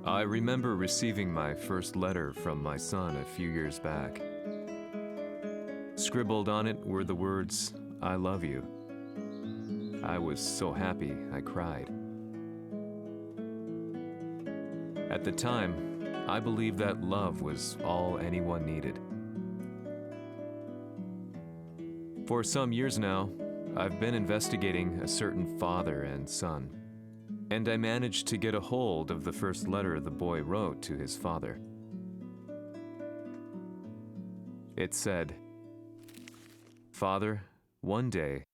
I remember receiving my first letter from my son a few years back. Scribbled on it were the words, "I love you." I was so happy I cried. At the time, I believed that love was all anyone needed. For some years now, I've been investigating a certain father and son, and I managed to get a hold of the first letter the boy wrote to his father. It said, "Father, one day,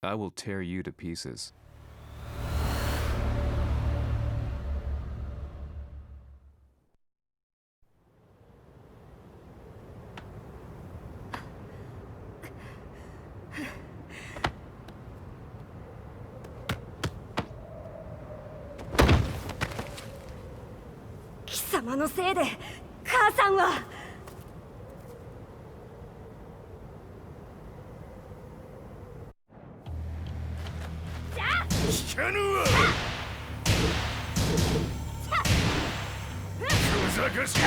I will tear you to pieces." "貴様のせいで母さんは..." 聞かぬわ。小賢しい。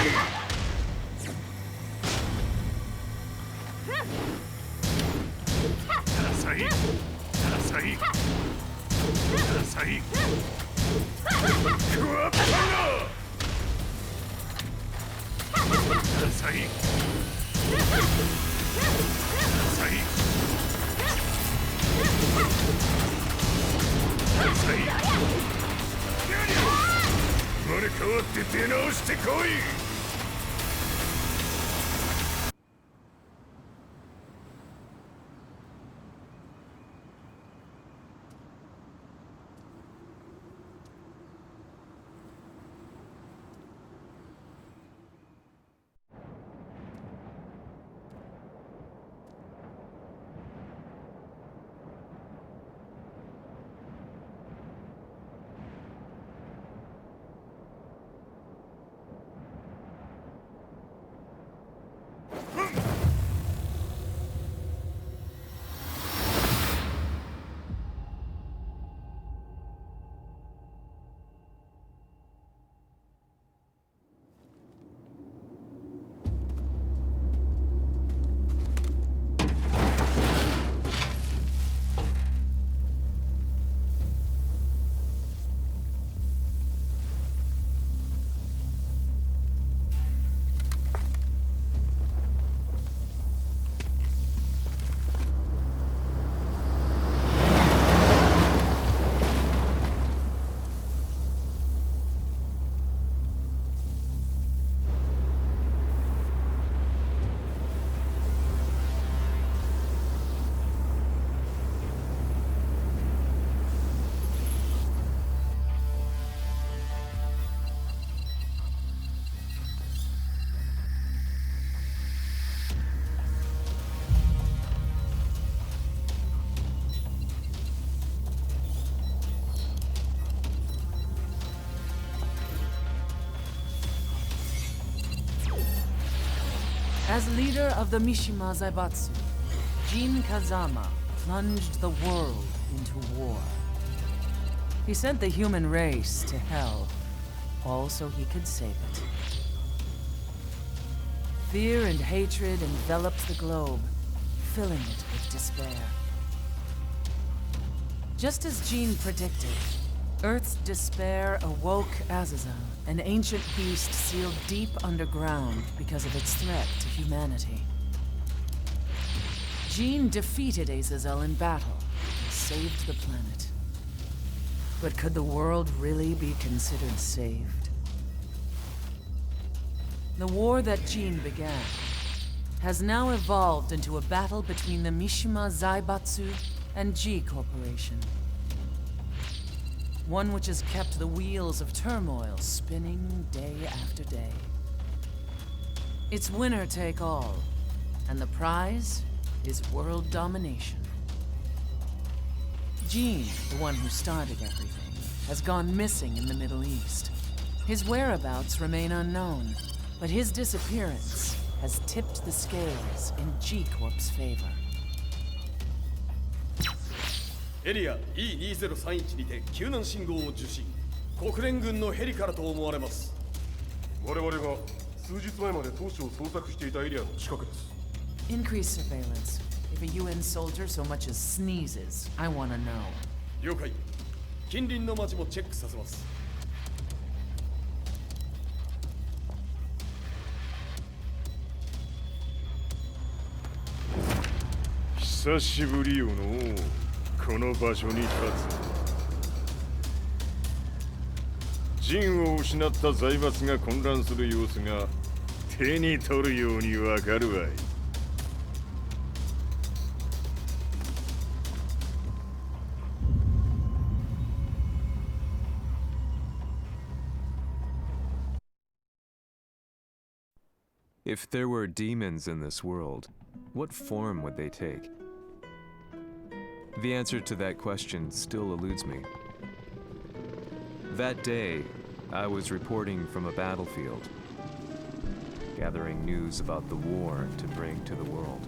ダサい。ダサい。ダサい。クワッパが。ダサい。ダサい。生まれ変わって出直してこい。As leader of the Mishima Zaibatsu, Jin Kazama plunged the world into war. He sent the human race to hell, all so he could save it. Fear and hatred enveloped the globe, filling it with despair. Just as Jin predicted, Earth's despair awoke Azazel, an ancient beast sealed deep underground because of its threat to humanity. Jin defeated Azazel in battle and saved the planet. But could the world really be considered saved? The war that Jin began has now evolved into a battle between the Mishima Zaibatsu and G Corporation. One which has kept the wheels of turmoil spinning day after day. It's winner take all, and the prize is world domination. Jin, the one who started everything, has gone missing in the Middle East. His whereabouts remain unknown, but his disappearance has tipped the scales in G Corp's favor. エリア E2031 にて救難信号を受信。国連軍のヘリからと思われます。我々が数日前まで当初を捜索していたエリアの近くです。Increase surveillance. If a UN soldier so much as sneezes, I want to know. 了解。近隣の町もチェックさせます。久しぶりよのこの場所に立つ。陣を失った財閥が混乱する様子が手に取るようにわかるわい。If there were demons in this world, what form would they take? The answer to that question still eludes me. That day, I was reporting from a battlefield, gathering news about the war to bring to the world.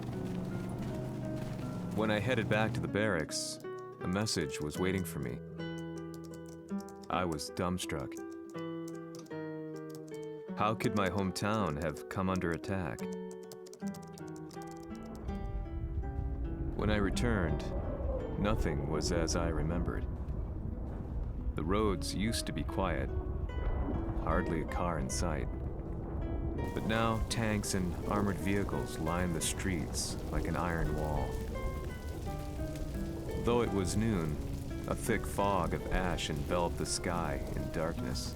When I headed back to the barracks, a message was waiting for me. I was dumbstruck. How could my hometown have come under attack? When I returned, nothing was as I remembered. The roads used to be quiet, hardly a car in sight. But now tanks and armored vehicles line the streets like an iron wall. Though it was noon, a thick fog of ash enveloped the sky in darkness.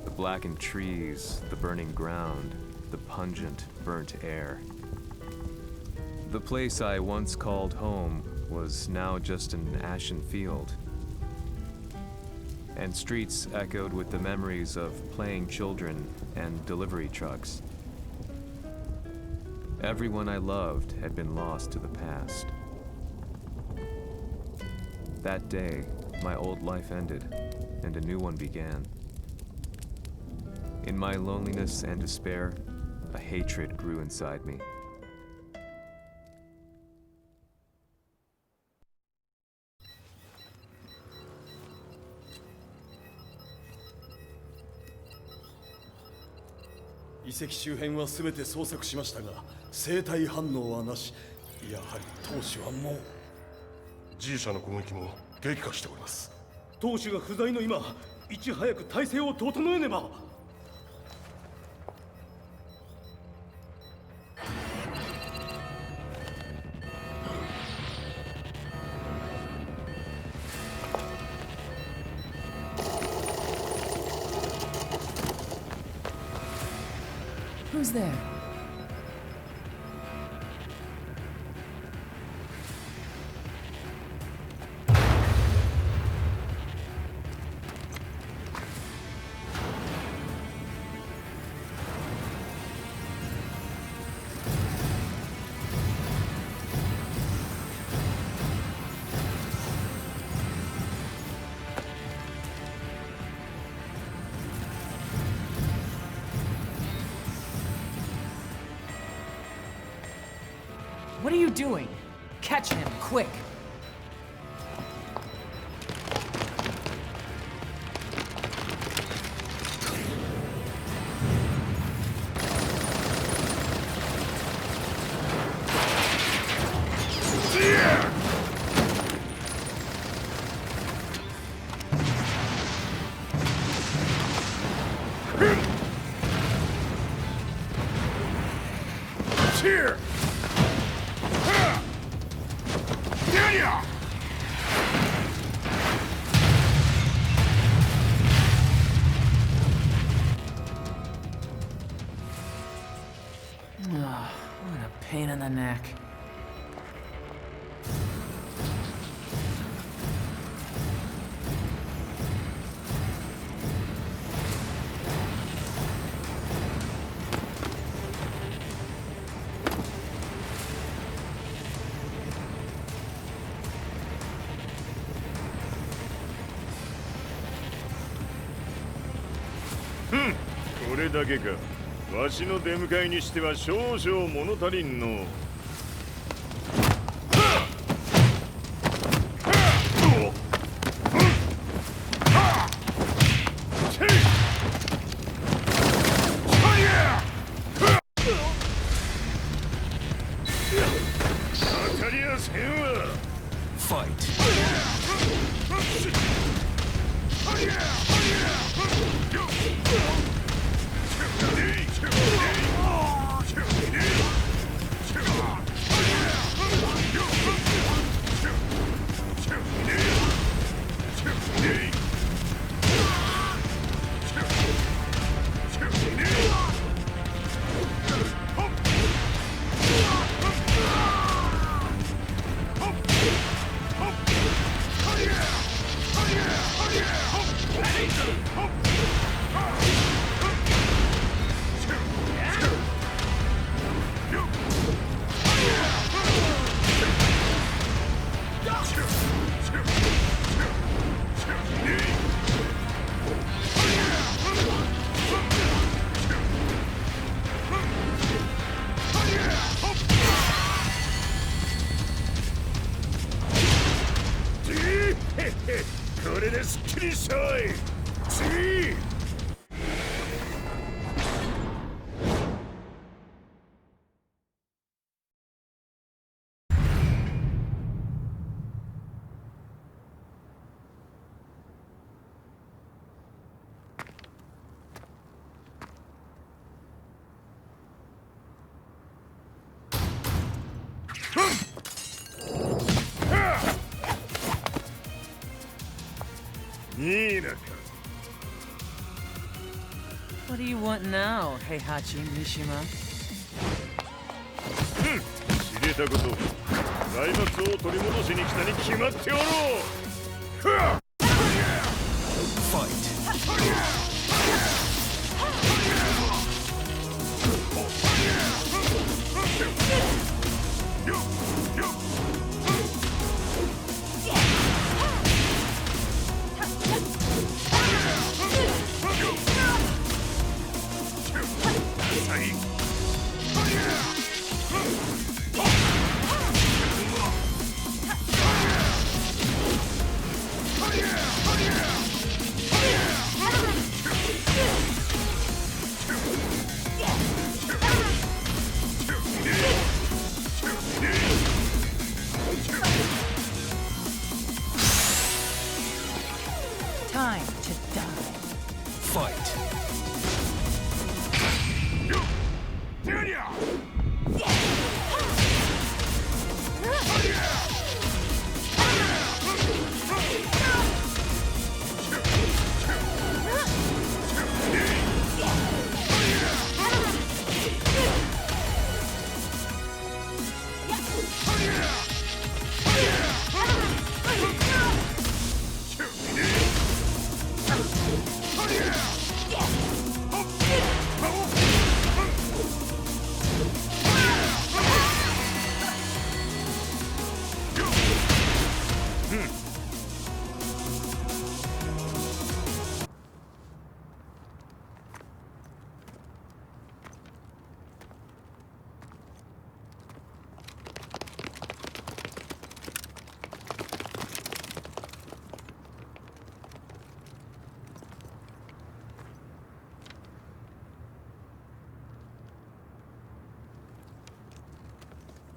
The blackened trees, the burning ground, the pungent, burnt air. The place I once called home was now just an ashen field, and streets echoed with the memories of playing children and delivery trucks. Everyone I loved had been lost to the past. That day, my old life ended, and a new one began. In my loneliness and despair, a hatred grew inside me.遺跡周辺は全て捜索しましたが、生体反応はなし。やはり当主はもう。G 社の攻撃も激化しております。当主が不在の今、いち早く体制を整えねば。Who's there? What are you doing? Catch him, quick! Here! What a pain in the neck. Hmm. これだけか。わしの出迎えにしては少々物足りんの。しゃい次 What do you want now, Heihachi Mishima? 知れたこと財閥を取り戻しに来たに決まっておろう Fight! Time to die. Fight!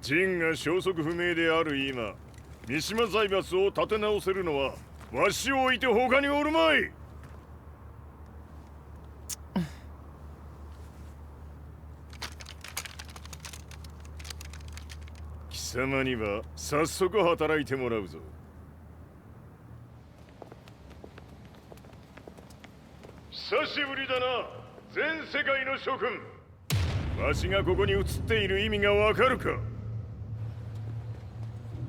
ジンが消息不明である今、三島財閥を立て直せるのはわしを置いて他におるまい。貴様には早速働いてもらうぞ。久しぶりだな、全世界の諸君。わしがここに映っている意味がわかるか。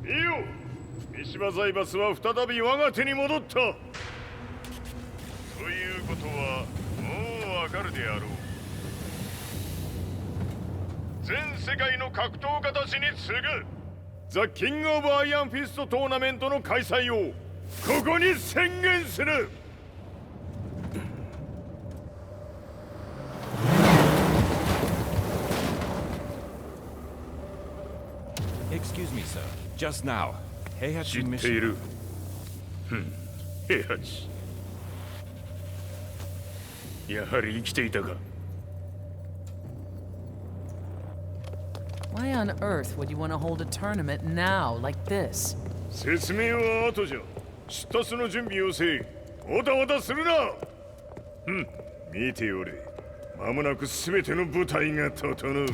いいよ、三島財閥は再び我が手に戻った。ということはもうわかるであろう。全世界の格闘家たちに次ぐザ・キング・オブ・アイアンフィストトーナメントの開催をここに宣言する。Excuse me, sir. Just now, 知 Heihachi ってい Mishima. る。平八。やはり生きていたか。Why on earth would you want to hold a tournament now, like this? 説明は後じゃ。出立の準備をせい。おたわたするな。見ておれ。間もなく全ての部隊が整う。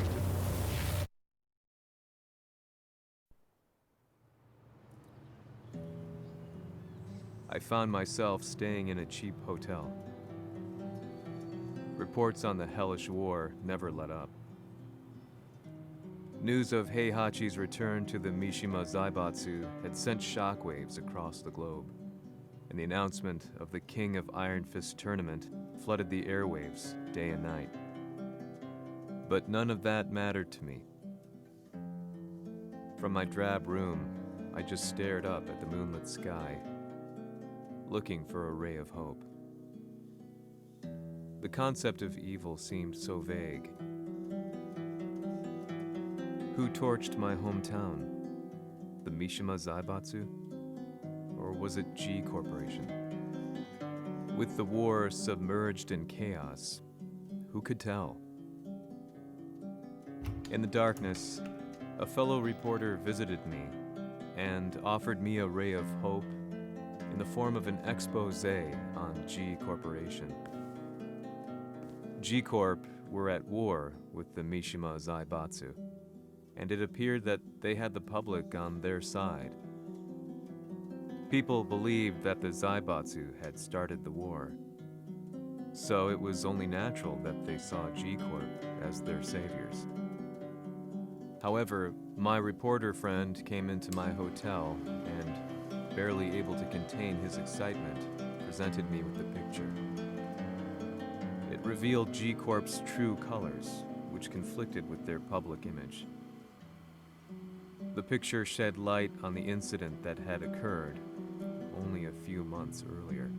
I found myself staying in a cheap hotel. Reports on the hellish war never let up. News of Heihachi's return to the Mishima Zaibatsu had sent shockwaves across the globe, and the announcement of the King of Iron Fist tournament flooded the airwaves day and night. But none of that mattered to me. From my drab room, I just stared up at the moonlit sky, looking for a ray of hope. The concept of evil seemed so vague. Who torched my hometown? The Mishima Zaibatsu? Or was it G Corporation? With the war submerged in chaos, who could tell? In the darkness, a fellow reporter visited me and offered me a ray of hope in the form of an expose on G Corporation. G Corp were at war with the Mishima Zaibatsu, and it appeared that they had the public on their side. People believed that the Zaibatsu had started the war, so it was only natural that they saw G Corp as their saviors. However, my reporter friend came into my hotel and, barely able to contain his excitement, presented me with the picture. It revealed G Corp's true colors, which conflicted with their public image. The picture shed light on the incident that had occurred only a few months earlier.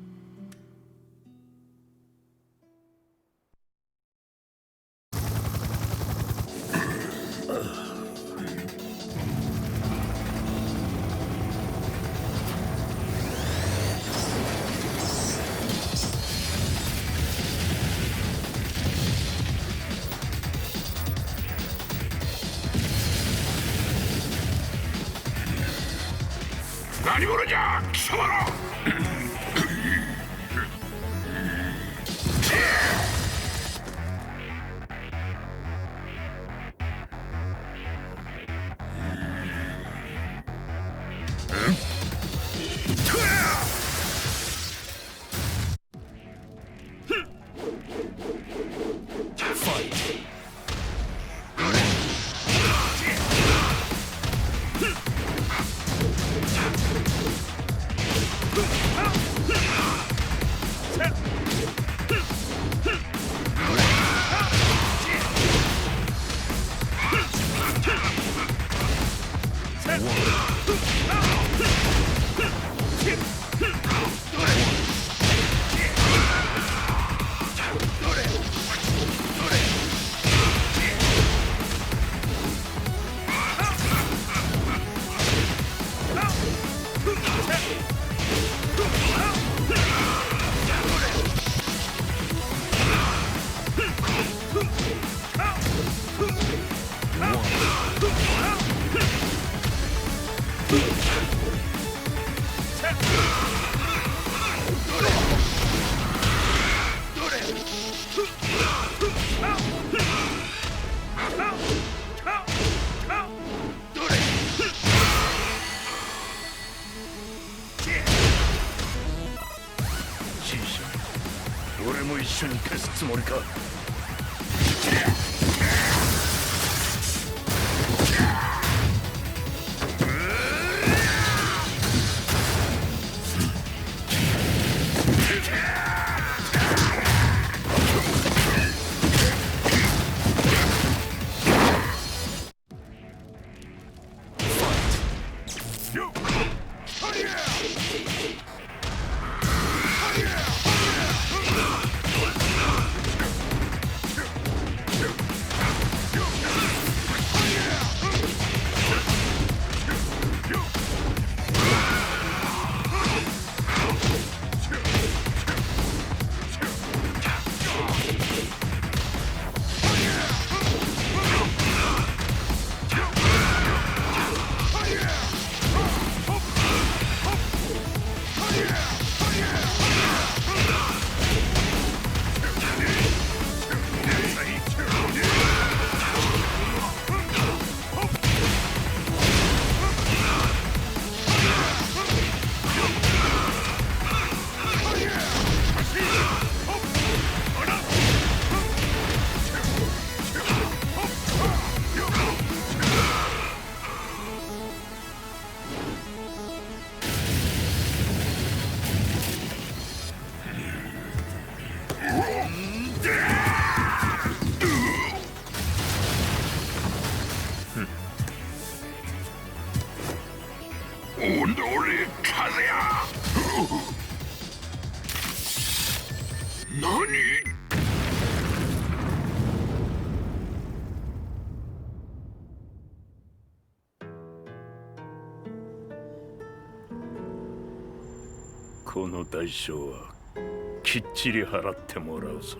きっちり払ってもらうぞ。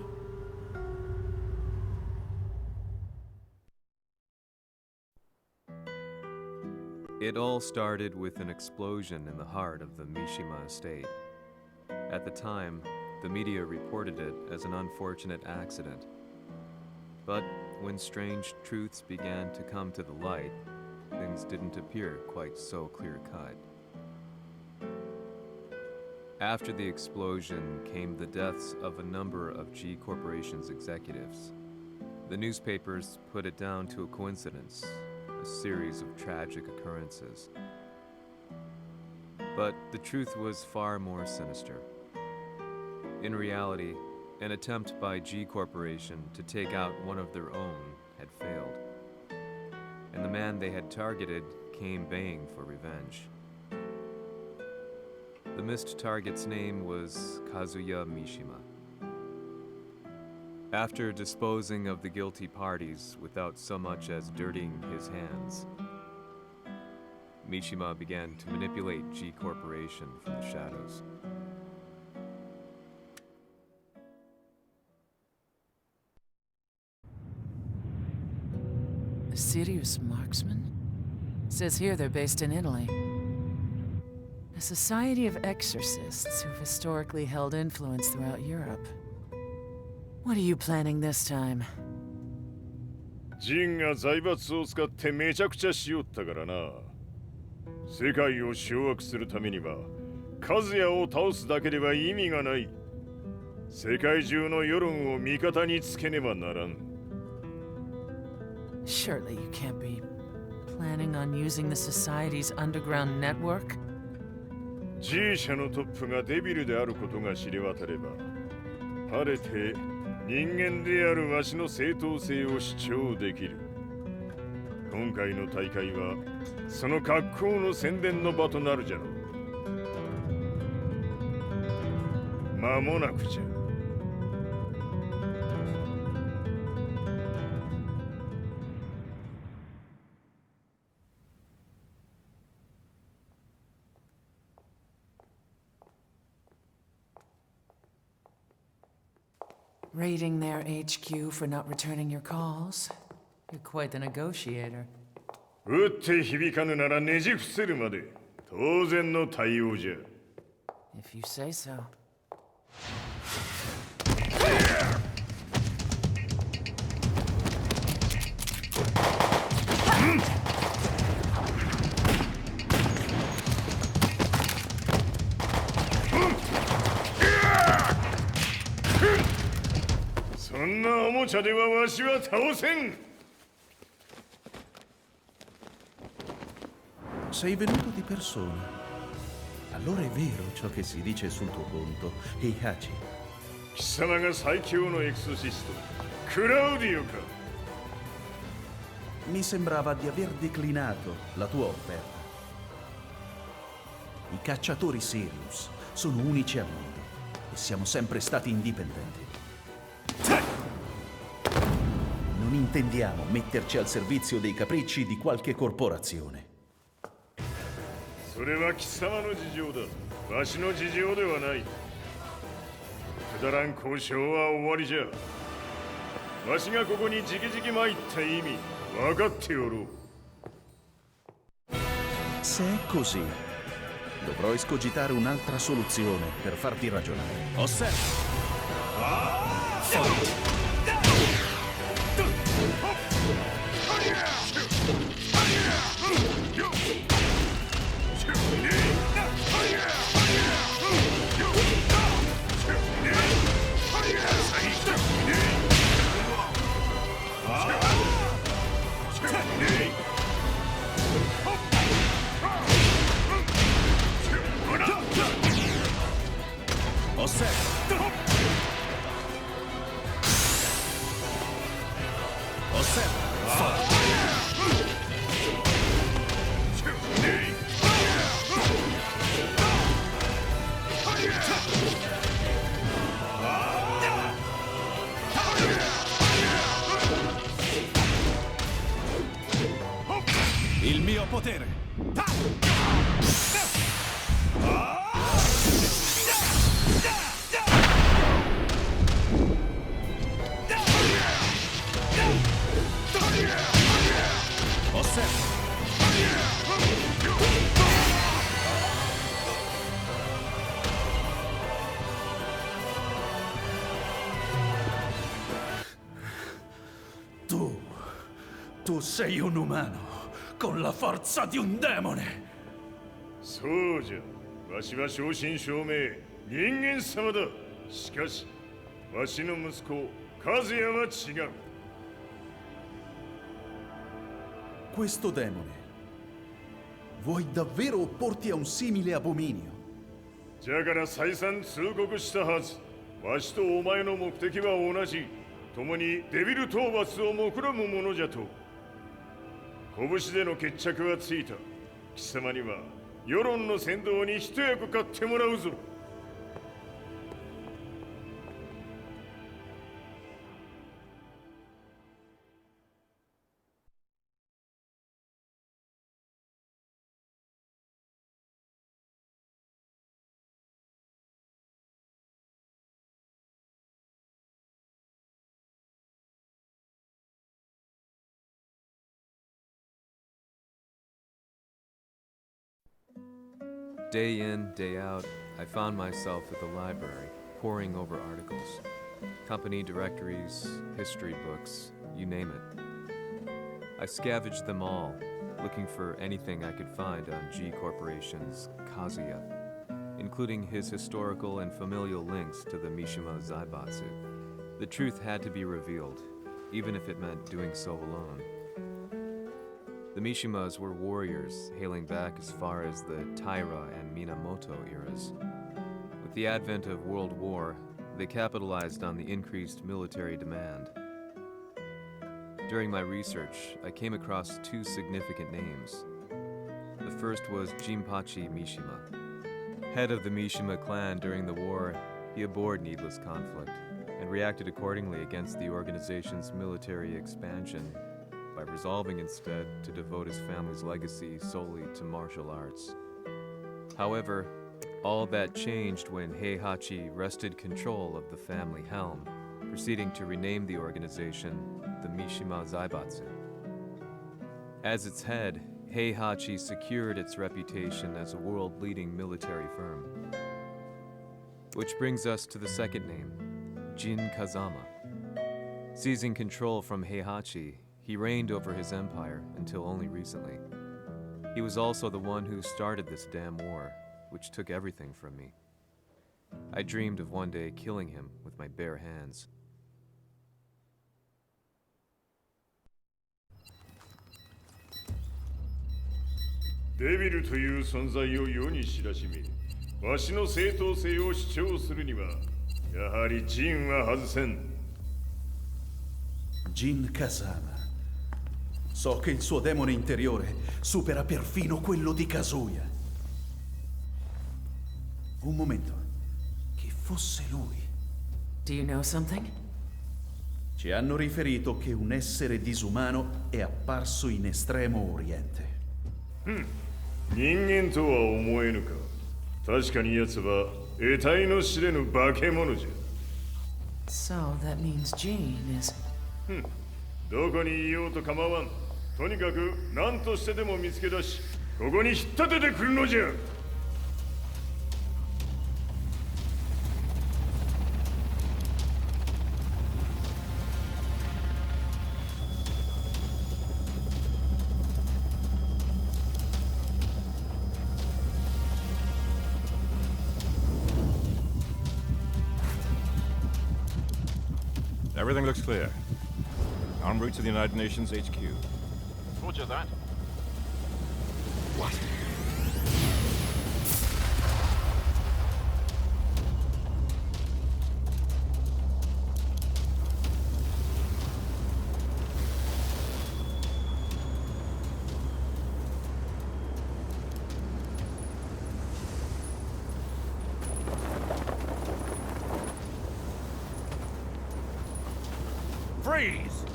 It all started with an explosion in the heart of the Mishima estate. At the time, the media reported it as an unfortunate accident. But when strange truths began to come to the light, things didn't appear quite so clear-cut. After the explosion came the deaths of a number of G Corporation's executives. The newspapers put it down to a coincidence, a series of tragic occurrences. But the truth was far more sinister. In reality, an attempt by G Corporation to take out one of their own had failed, and the man they had targeted came baying for revenge. The missed target's name was Kazuya Mishima. After disposing of the guilty parties without so much as dirtying his hands, Mishima began to manipulate G Corporation from the shadows. A serious marksman? Says here they're based in Italy. A society of exorcists who've historically held influence throughout Europe. What are you planning this time? ジンが財閥を使ってめちゃくちゃしよったからな。世界を掌握するためには、カズヤを倒すだけでは意味がない。世界中の世論を味方につけねばならん。Surely you can't be planning on using the society's underground network? G 社のトップがデビルであることが知れ渡れば、晴れて人間であるわしの正当性を主張できる。今回の大会はその格好の宣伝の場となるじゃろう。間もなくじゃ。Raiding their HQ for not returning your calls? You're quite the negotiator. 撃って響かぬならねじ伏せるまで当然の対応じゃ。If you say so. そんなおもちゃではわしは倒せん。Sei venuto di persona. Allora è vero ciò che si dice sul tuo conto, Heihachi. 貴様が最強のエクソシスト、クラウディオか。Mi sembrava di aver declinato la tua offerta. I cacciatori Sirius sono unici al mondo e siamo sempre stati indipendenti. Non intendiamo metterci al servizio dei capricci di qualche corporazione. それは貴様の事情だ。わしの事情ではない。くだらん交渉は終わりじゃ。わしがここに直々参った意味、分かっておろう。Se è così, dovrò escogitare un'altra soluzione per farti ragionare. Osserva! Il mio potere! Accept. Tu sei un umano, con la forza di un demone. そうじゃ。わしは正真正銘人間様だ。しかしわしの息子和也は違う。 Questo demone, vuoi davvero opporti a un simile abominio? じゃから再三通告したはず。わしとお前の目的は同じ。共にデビル討伐を目論むものじゃと。拳での決着はついた。貴様には世論の先導に一役買ってもらうぞ。 Day in, day out, I found myself at the library, poring over articles. Company directories, history books, you name it. I scavenged them all, looking for anything I could find on G Corporation's Kazuya, including his historical and familial links to the Mishima Zaibatsu. The truth had to be revealed, even if it meant doing so alone. The Mishimas were warriors hailing back as far as the Taira and Minamoto eras. With the advent of World War, they capitalized on the increased military demand. During my research, I came across two significant names. The first was Jinpachi Mishima. Head of the Mishima clan during the war, he abhorred needless conflict and reacted accordingly against the organization's military expansion by resolving instead to devote his family's legacy solely to martial arts. However, all that changed when Heihachi wrested control of the family helm, proceeding to rename the organization the Mishima Zaibatsu. As its head, Heihachi secured its reputation as a world-leading military firm. Which brings us to the second name, Jin Kazama. Seizing control from Heihachi, he reigned over his empire until only recently. He was also the one who started this damn war, which took everything from me. I dreamed of one day killing him with my bare hands. Devil という存在を世に知らしめ、わしの正当性を主張するには、やはりジンは外せん。 Jin Kazama. So che il suo demone interiore supera perfino quello di Kazuya. Un momento. Chi fosse lui? Do you know something? Ci hanno riferito che un essere disumano è apparso in Estremo Oriente. 人間とは思えぬか。確かに奴は得体の知れぬ化け物じゃ。 So that means Jean is... どこにいようと構わん。とにかく何としてでも見つけ出し、ここに引っ立ててくるのじゃ。 Everything looks clear. En route to the United Nations HQ. Roger that. What? Freeze!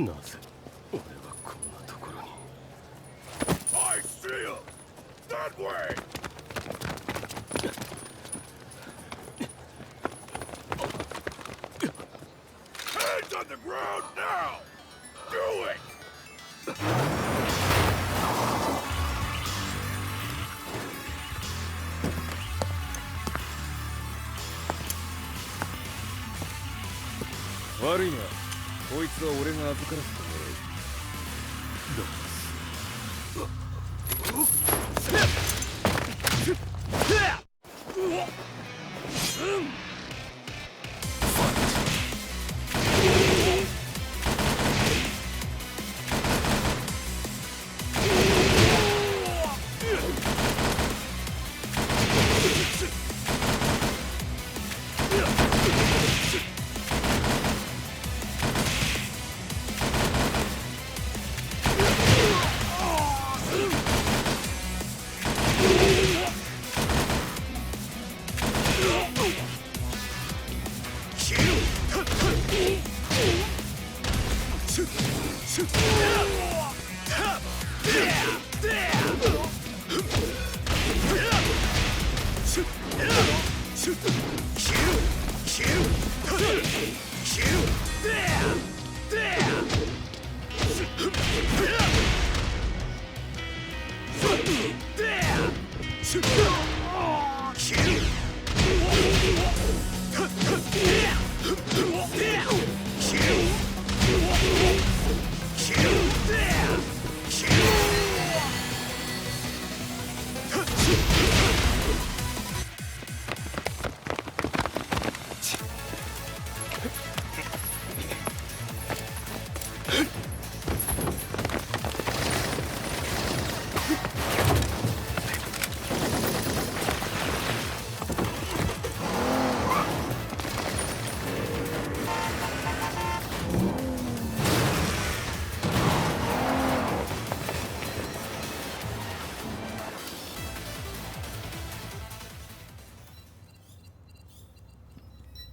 なぜ俺はこんなところに。 I see him! That way! Hands on the ground now! Do it! Worry, こいつは俺が預からせてもらう。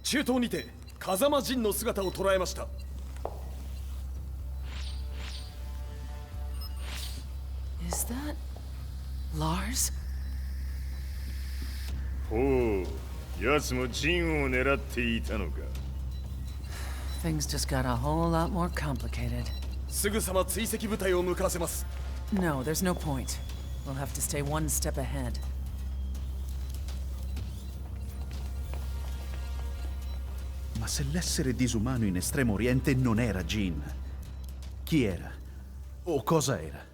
中東にて風間陣の姿を捉えました。Is that Lars? ほう、奴も陣を狙っていたのか。Things just got a whole lot more complicated. すぐさま追跡部隊を向かわせます。No, there's no point. We'll have to stay one step ahead. Ma se l'essere disumano in Estremo Oriente non era Jin, chi era? O cosa era?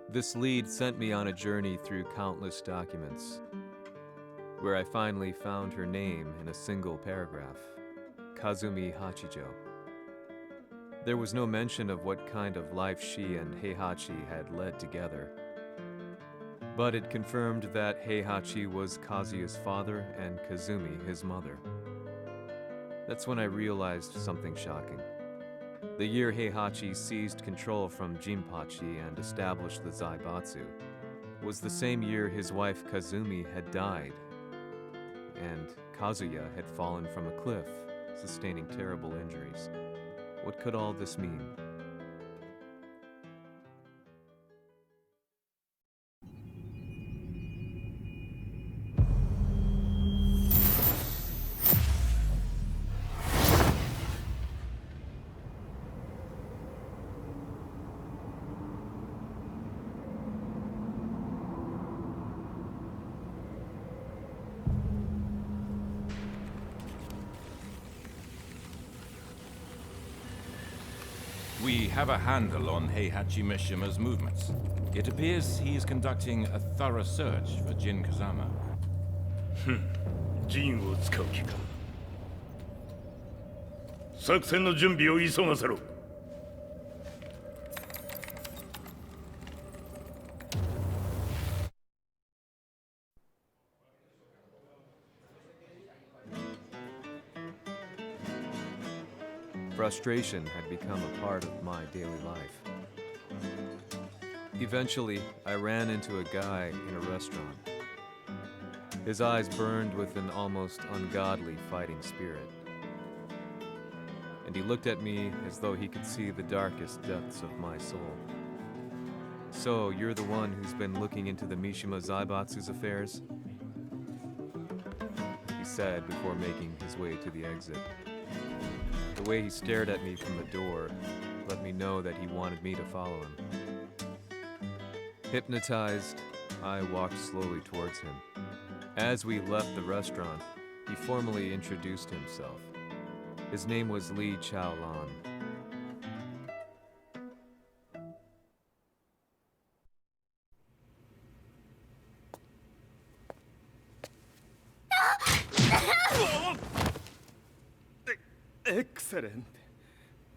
This lead sent me on a journey through countless documents, where I finally found her name in a single paragraph, Kazumi Hachijo. There was no mention of what kind of life she and Heihachi had led together, but it confirmed that Heihachi was Kazuya's father and Kazumi his mother. That's when I realized something shocking. The year Heihachi seized control from Jinpachi and established the Zaibatsu was the same year his wife Kazumi had died, and Kazuya had fallen from a cliff, sustaining terrible injuries. What could all this mean? We have a handle on Heihachi Mishima's movements. It appears he is conducting a thorough search for Jin Kazama. 陣を使う気か。作戦の準備を急がせろ。Frustration had become a part of my daily life. Eventually, I ran into a guy in a restaurant. His eyes burned with an almost ungodly fighting spirit. And he looked at me as though he could see the darkest depths of my soul. So, you're the one who's been looking into the Mishima Zaibatsu's affairs? He said before making his way to the exit. The way he stared at me from the door let me know that he wanted me to follow him. Hypnotized, I walked slowly towards him. As we left the restaurant, he formally introduced himself. His name was Li Chaolan. Excellent.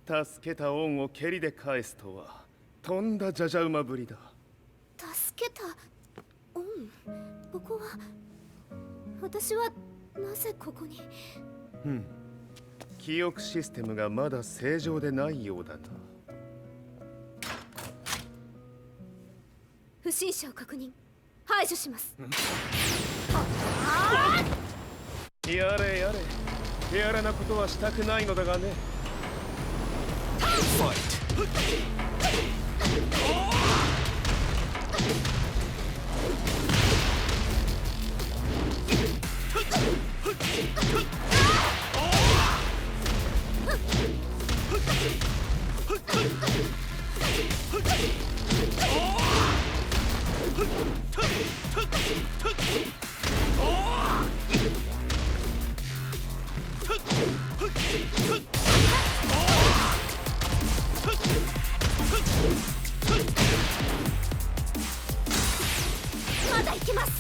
助けた恩を蹴りで返すとはとんだじゃじゃ馬ぶりだ。助けた恩。ここは私はなぜここに。記憶システムがまだ正常でないようだな。不審者を確認。排除します。やれやれ。手荒なことはしたくないのだがね。まだ行けます。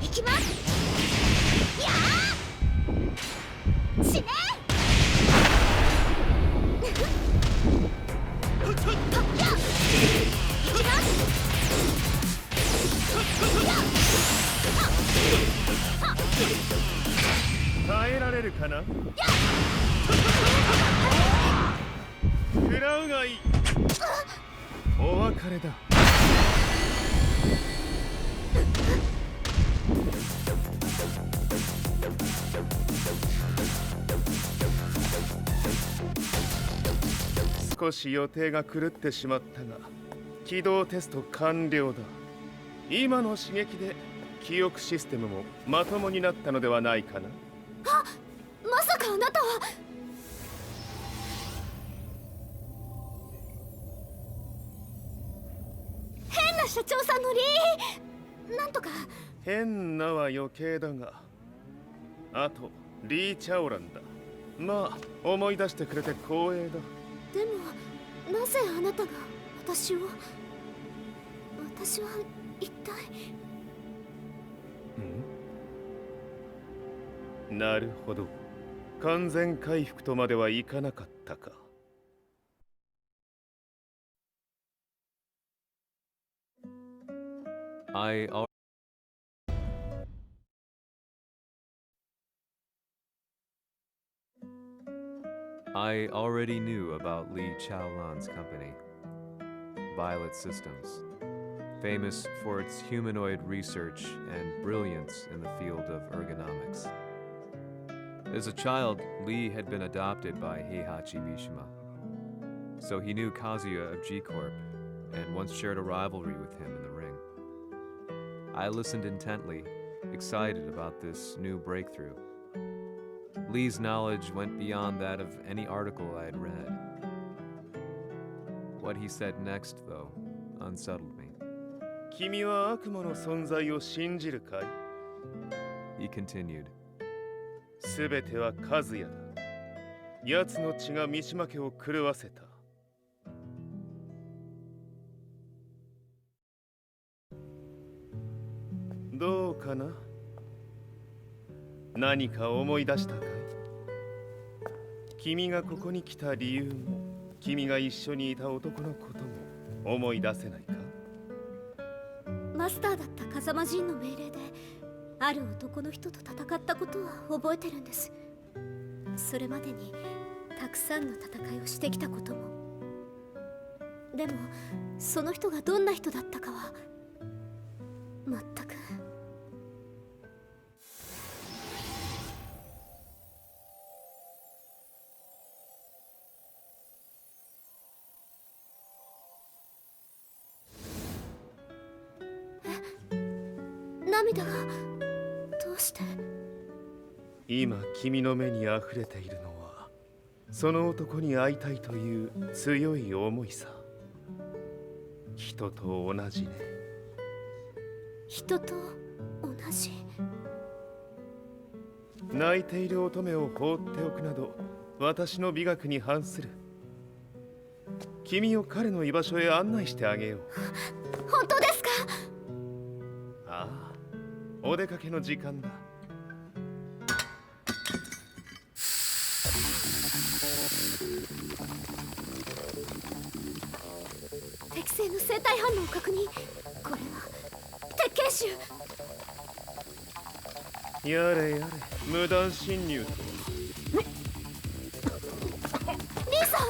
行きます。やあ。死ね。耐えられるかな。食らうがいい。お別れだ。少し予定が狂ってしまったが起動テスト完了だ。今の刺激で記憶システムもまともになったのではないかな。あ、まさかあなたは。変な社長さんのなんとか。変なは余計だが、あとリー・チャオランだ。まあ思い出してくれて光栄だ。でもなぜあなたが私は一体。なるほど。完全回復とまではいかなかったか。I already knew about Li Chaolan's company, Violet Systems, famous for its humanoid research and brilliance in the field of ergonomics. As a child, Li had been adopted by Heihachi Mishima, so he knew Kazuya of G-Corp and once shared a rivalry with him in the ring. I listened intently, excited about this new breakthrough. Lee's knowledge went beyond that of any article I had read. What he said next, though, unsettled me. 君は悪魔の存在を信じるかい? He continued. すべては和也だ。奴の血が三島家を狂わせた。どうかな？何か思い出したかい？君がここに来た理由も、君が一緒にいた男のことも思い出せないか？マスターだった風間陣の命令である男の人と戦ったことは覚えてるんです。それまでにたくさんの戦いをしてきたことも。でもその人がどんな人だったかは全く。涙がどうして？今君の目にあふれているのはその男に会いたいという強い思いさ。人と同じね。人と同じ。泣いている乙女を放っておくなど私の美学に反する。君を彼の居場所へ案内してあげよう。本当ですか？ああ、お出かけの時間だ。適正の生体反応を確認。これは鉄拳臭。やれやれ、無断侵入と。リンさん。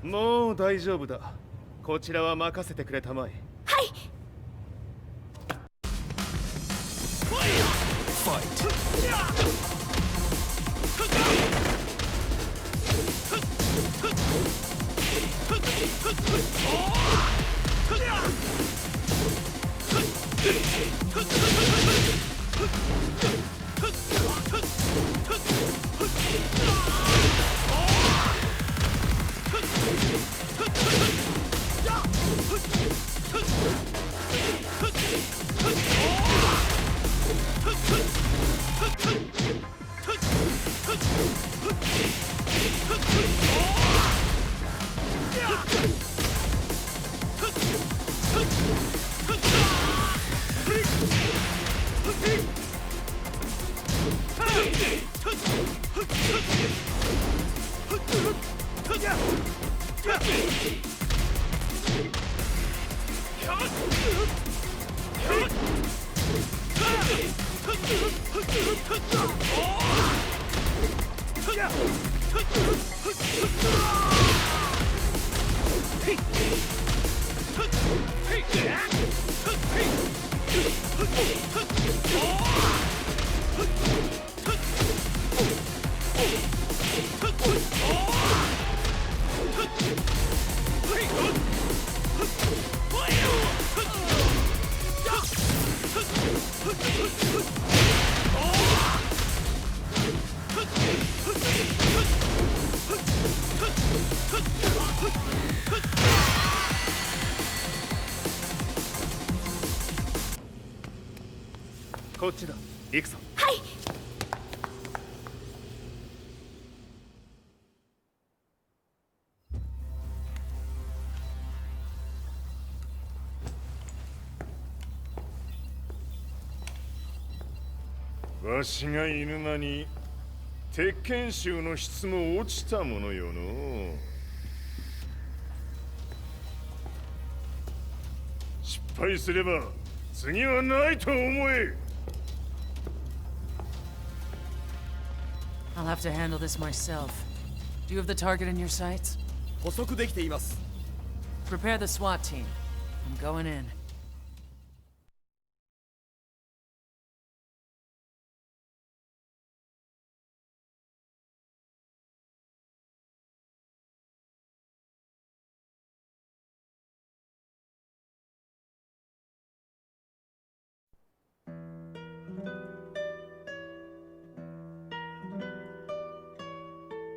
もう大丈夫だ。こちらは任せてくれたまえ。はい。Oh! っちだ。行くぞ。はい。わしが犬間に鉄拳衆の質も落ちたものよの。失敗すれば次はないと思え。I'll have to handle this myself. Do you have the target in your sights? 捕捉できています。 Prepare the SWAT team. I'm going in. "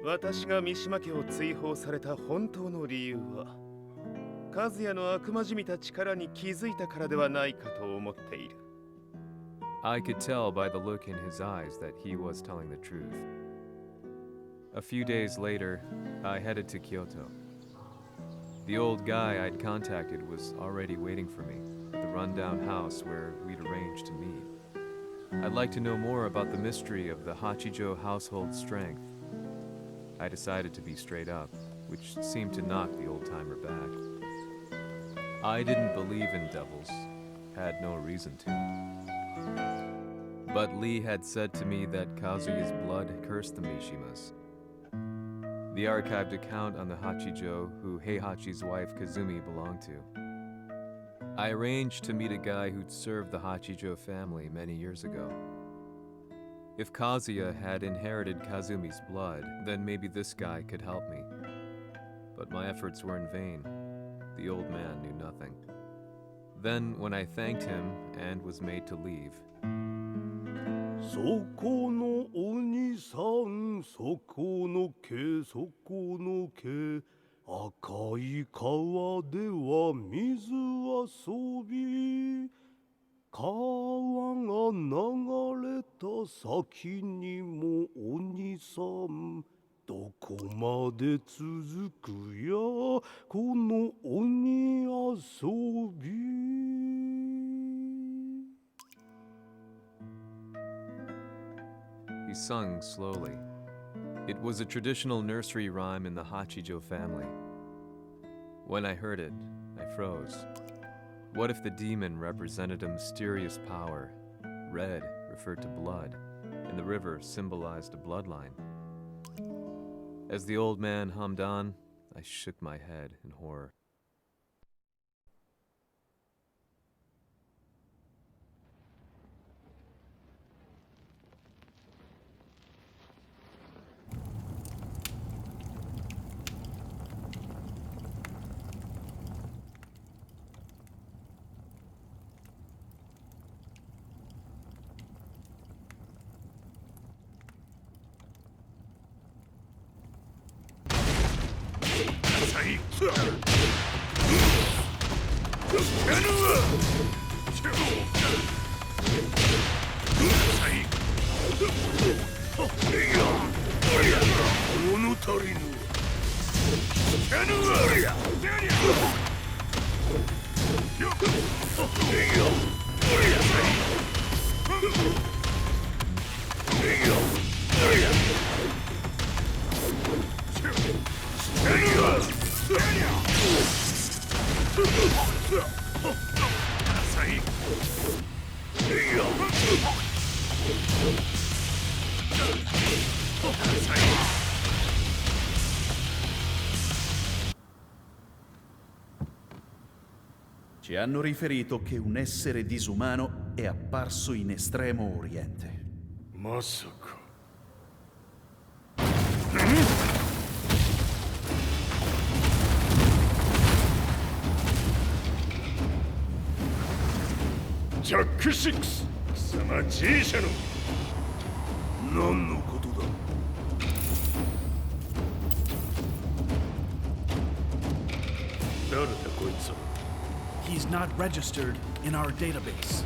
私が三島家を追放された本当の理由は、和也の悪魔じみた力に気づいたからではないかと思っている。I could tell by the look in his eyes that he was telling the truth. A few days later, I headed to Kyoto. The old guy I'd contacted was already waiting for me at the rundown house where we'd arranged to meet. I'd like to know more about the mystery of the Hachijo household strength. I decided to be straight up, which seemed to knock the old-timer back. I didn't believe in devils, had no reason to. But Lee had said to me that Kazuya's blood cursed the Mishimas. The archived account on the Hachijo who Heihachi's wife Kazumi belonged to. I arranged to meet a guy who'd served the Hachijo family many years ago. If Kazuya had inherited Kazumi's blood, then maybe this guy could help me. But my efforts were in vain. The old man knew nothing. Then, when I thanked him and was made to leave, そこのお兄さん、そこの毛、そこの毛、赤い川では水遊び、川が流れた先にもお兄さん、どこまで続くやこの鬼遊び。he sung slowly. It was a traditional nursery rhyme in the Hachijo family. When I heard it, I froze. What if the demon represented a mysterious power? Red referred to blood, and the river symbolized a bloodline. As the old man hummed on, I shook my head in horror. Ci hanno riferito che un essere disumano è apparso in Estremo Oriente. まさか。ジャック6、貴様 G 社の何のことだ。誰だこいつは。 He's not registered in our database.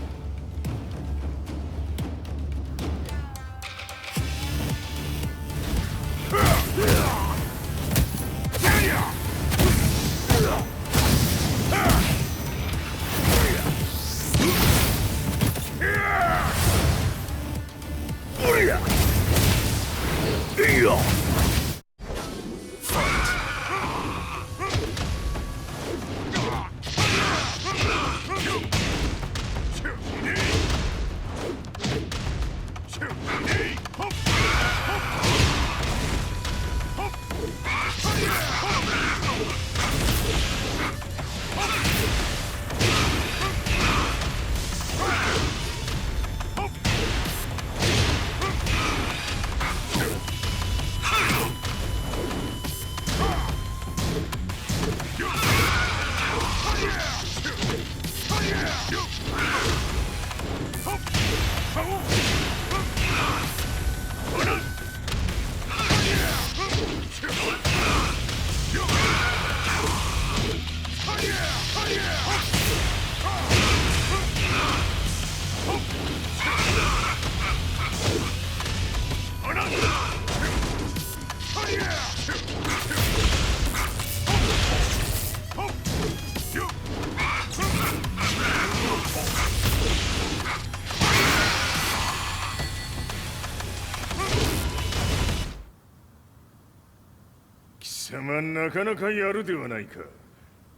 貴様なかなかやるではないか。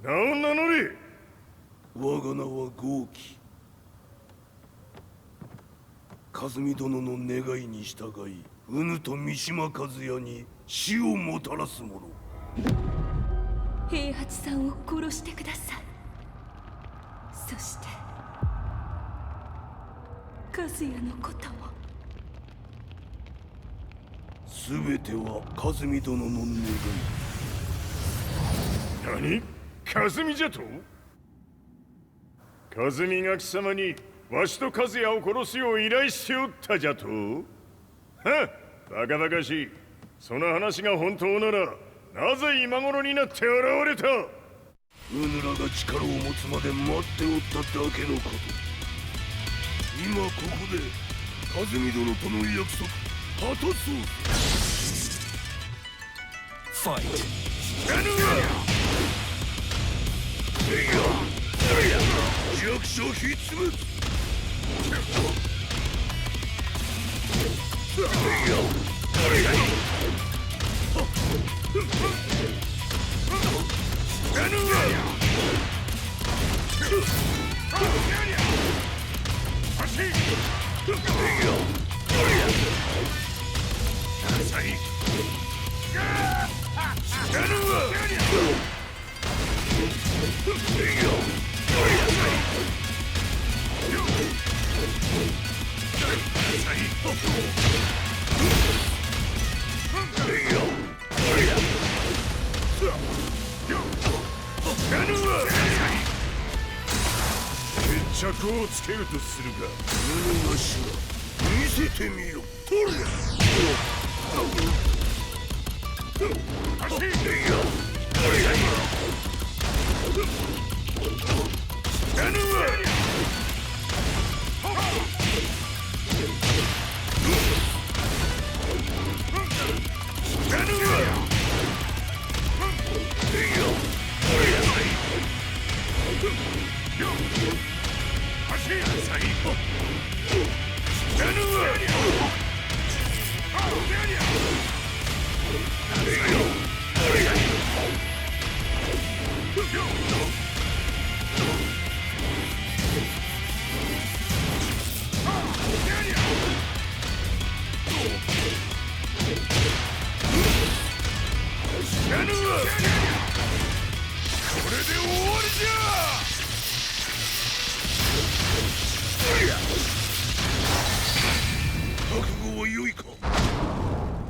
名を名乗れ。我が名は豪輝。和美殿の願いに従いうぬと三島和也に死をもたらす者。平八さんを殺してください。そして和也のことも。全ては和美殿の願い。何？和美じゃと？和美が貴様にわしと和也を殺すよう依頼しておったじゃと？はっ、バカバカしい。その話が本当ならなぜ今頃になって現れた？うぬらが力を持つまで待っておっただけのこと。今ここで和美殿との約束果たそう。ファイト。弱者をひっつむ。決着をつけるとするか。何がしら見せてみよ。とりゃ。覚悟は良いか。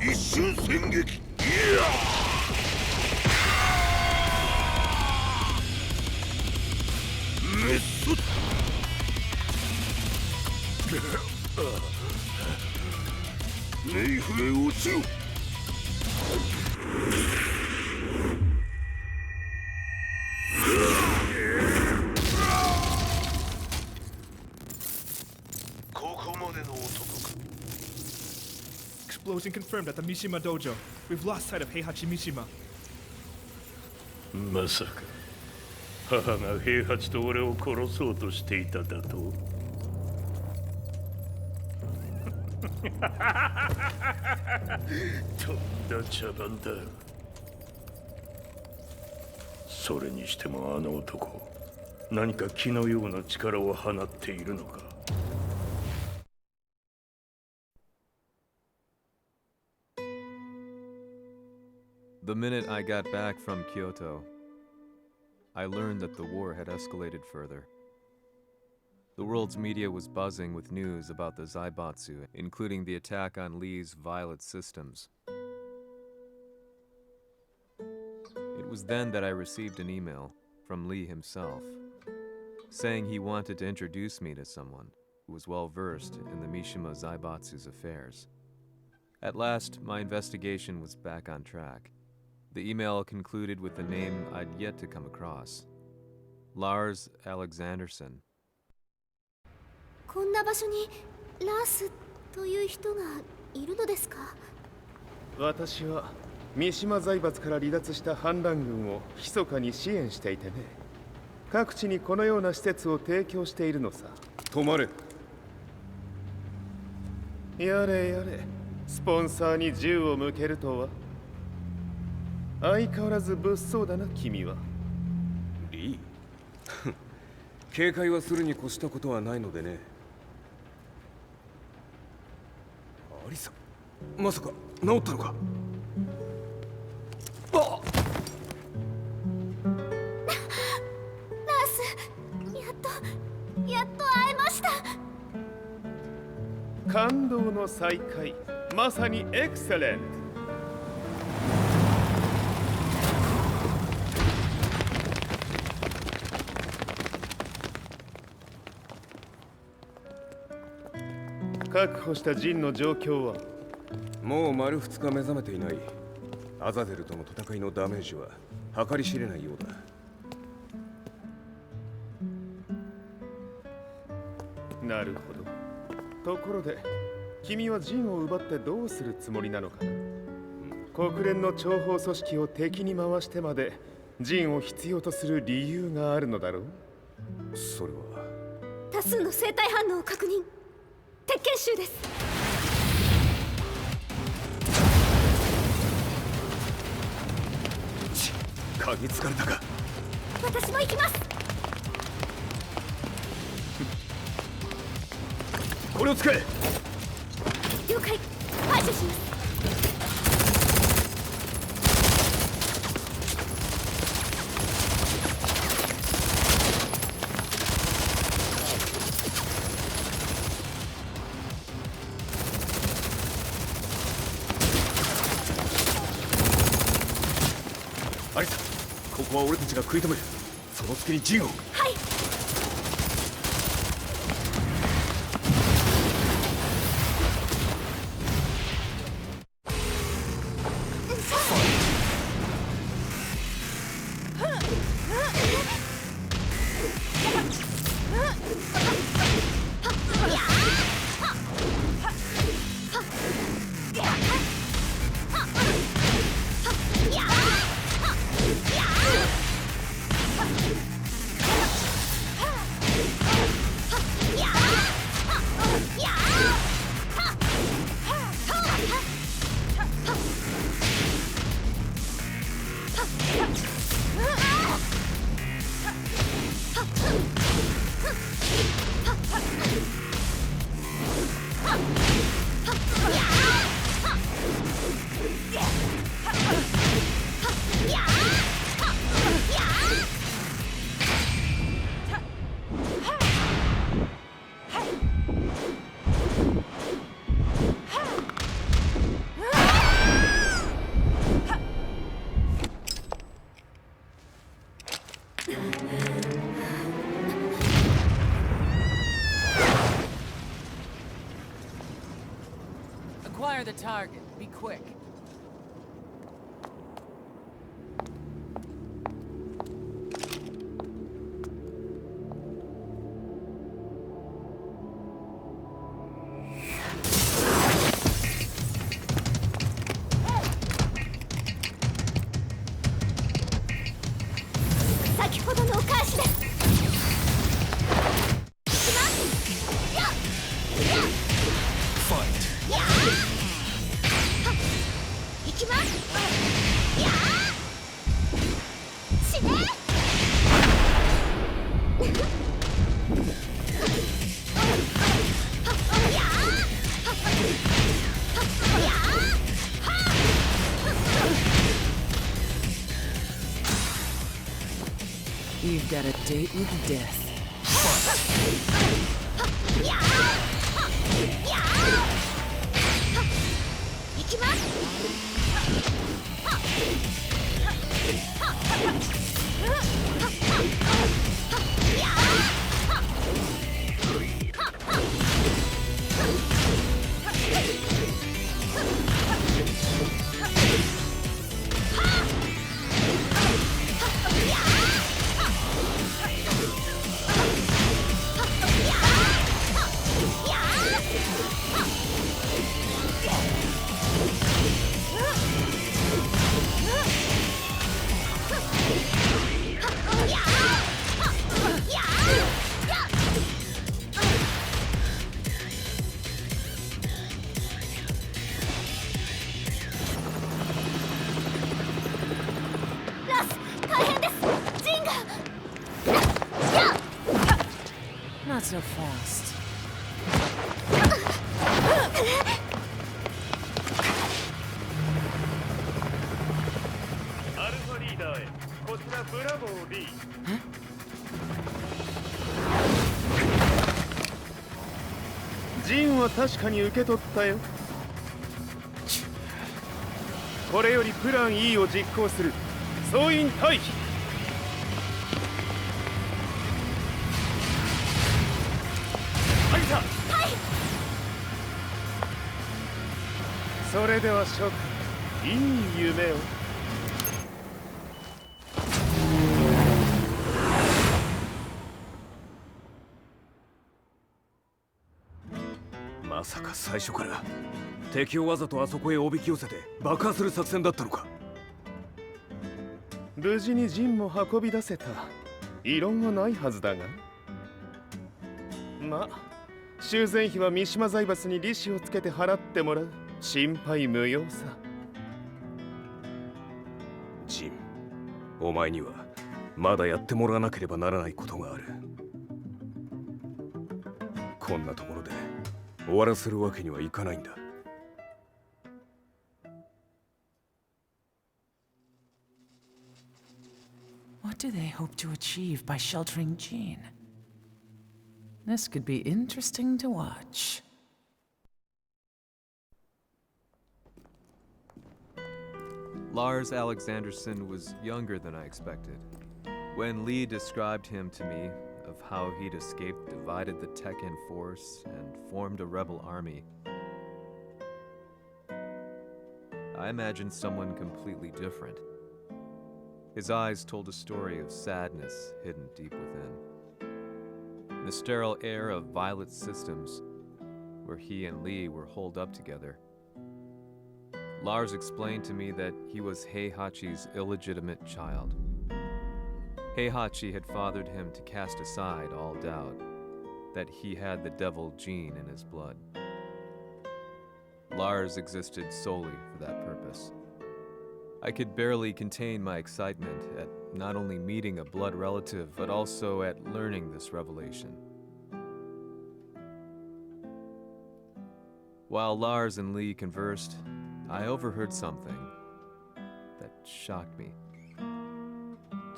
一瞬戦撃。いやメッソ。ネイフへ落ちろ。ここまでの男か。Explosion confirmed at the Mishima Dojo. We've lost sight of Heihachi Mishima. まさか母が平八と俺を殺そうとしていただと？とんだ茶番だ。それにしてもあの男、何か気のような力を放っているのか。The minute I got back from Kyoto, I learned that the war had escalated further. The world's media was buzzing with news about the Zaibatsu, including the attack on Lee's Violet systems. It was then that I received an email from Lee himself, saying he wanted to introduce me to someone who was well versed in the Mishima Zaibatsu's affairs. At last, my investigation was back on track. The email concluded with a name I'd yet to come across. Lars Alexanderson. こんな場所にラースという人がいるのですか？私は三島財閥から離脱した反乱軍を密かに支援していてね。各地にこのような施設を提供しているのさ。止まれ。やれやれ、スポンサーに銃を向けるとは。相変わらず物騒だな君は。リー警戒はするに越したことはないのでね。アリサ、まさか治ったのか。あっやっと会えました。感動の再会、まさにエクセレント。確保したジンの状況は？もう丸2日目覚めていない。アザゼルとの戦いのダメージは計り知れないようだ。なるほど。ところで君はジンを奪ってどうするつもりなのかな。国連の諜報組織を敵に回してまでジンを必要とする理由があるのだろう。それは多数の生体反応を確認。鉄拳衆です。嗅ぎつかれたか。私も行きます。これを使え。了解。排除します。アリサ、ここは俺たちが食い止める。その隙にジンを。はい。Acquire the target. Be quick. You've got a date with death. Not so fast. アルファリーダーへこちらブラボー D。 ジンは確かに受け取ったよ。これよりプラン E を実行する。総員退避。入った。それでは諸君、いい夢を。まさか最初から敵をわざとあそこへおびき寄せて爆破する作戦だったのか。無事にジンも運び出せた。異論はないはずだが。まあ修繕費は三島財閥に利子をつけて払ってもらう。心配無用さ。ジン、お前にはまだやってもらわなければならないことがある。こんなところで終わらせるわけにはいかないんだ。What do they hope to achieve by sheltering Jean? This could be interesting to watch. Lars Alexanderson was younger than I expected. When Lee described him to me, of how he'd escaped, divided the Tekken force, and formed a rebel army, I imagined someone completely different. His eyes told a story of sadness hidden deep within. The sterile air of Violet Systems, where he and Lee were holed up together. Lars explained to me that he was Heihachi's illegitimate child. Heihachi had fathered him to cast aside all doubt that he had the devil gene in his blood. Lars existed solely for that purpose. I could barely contain my excitement at not only meeting a blood relative, but also at learning this revelation. While Lars and Lee conversed, I overheard something that shocked me.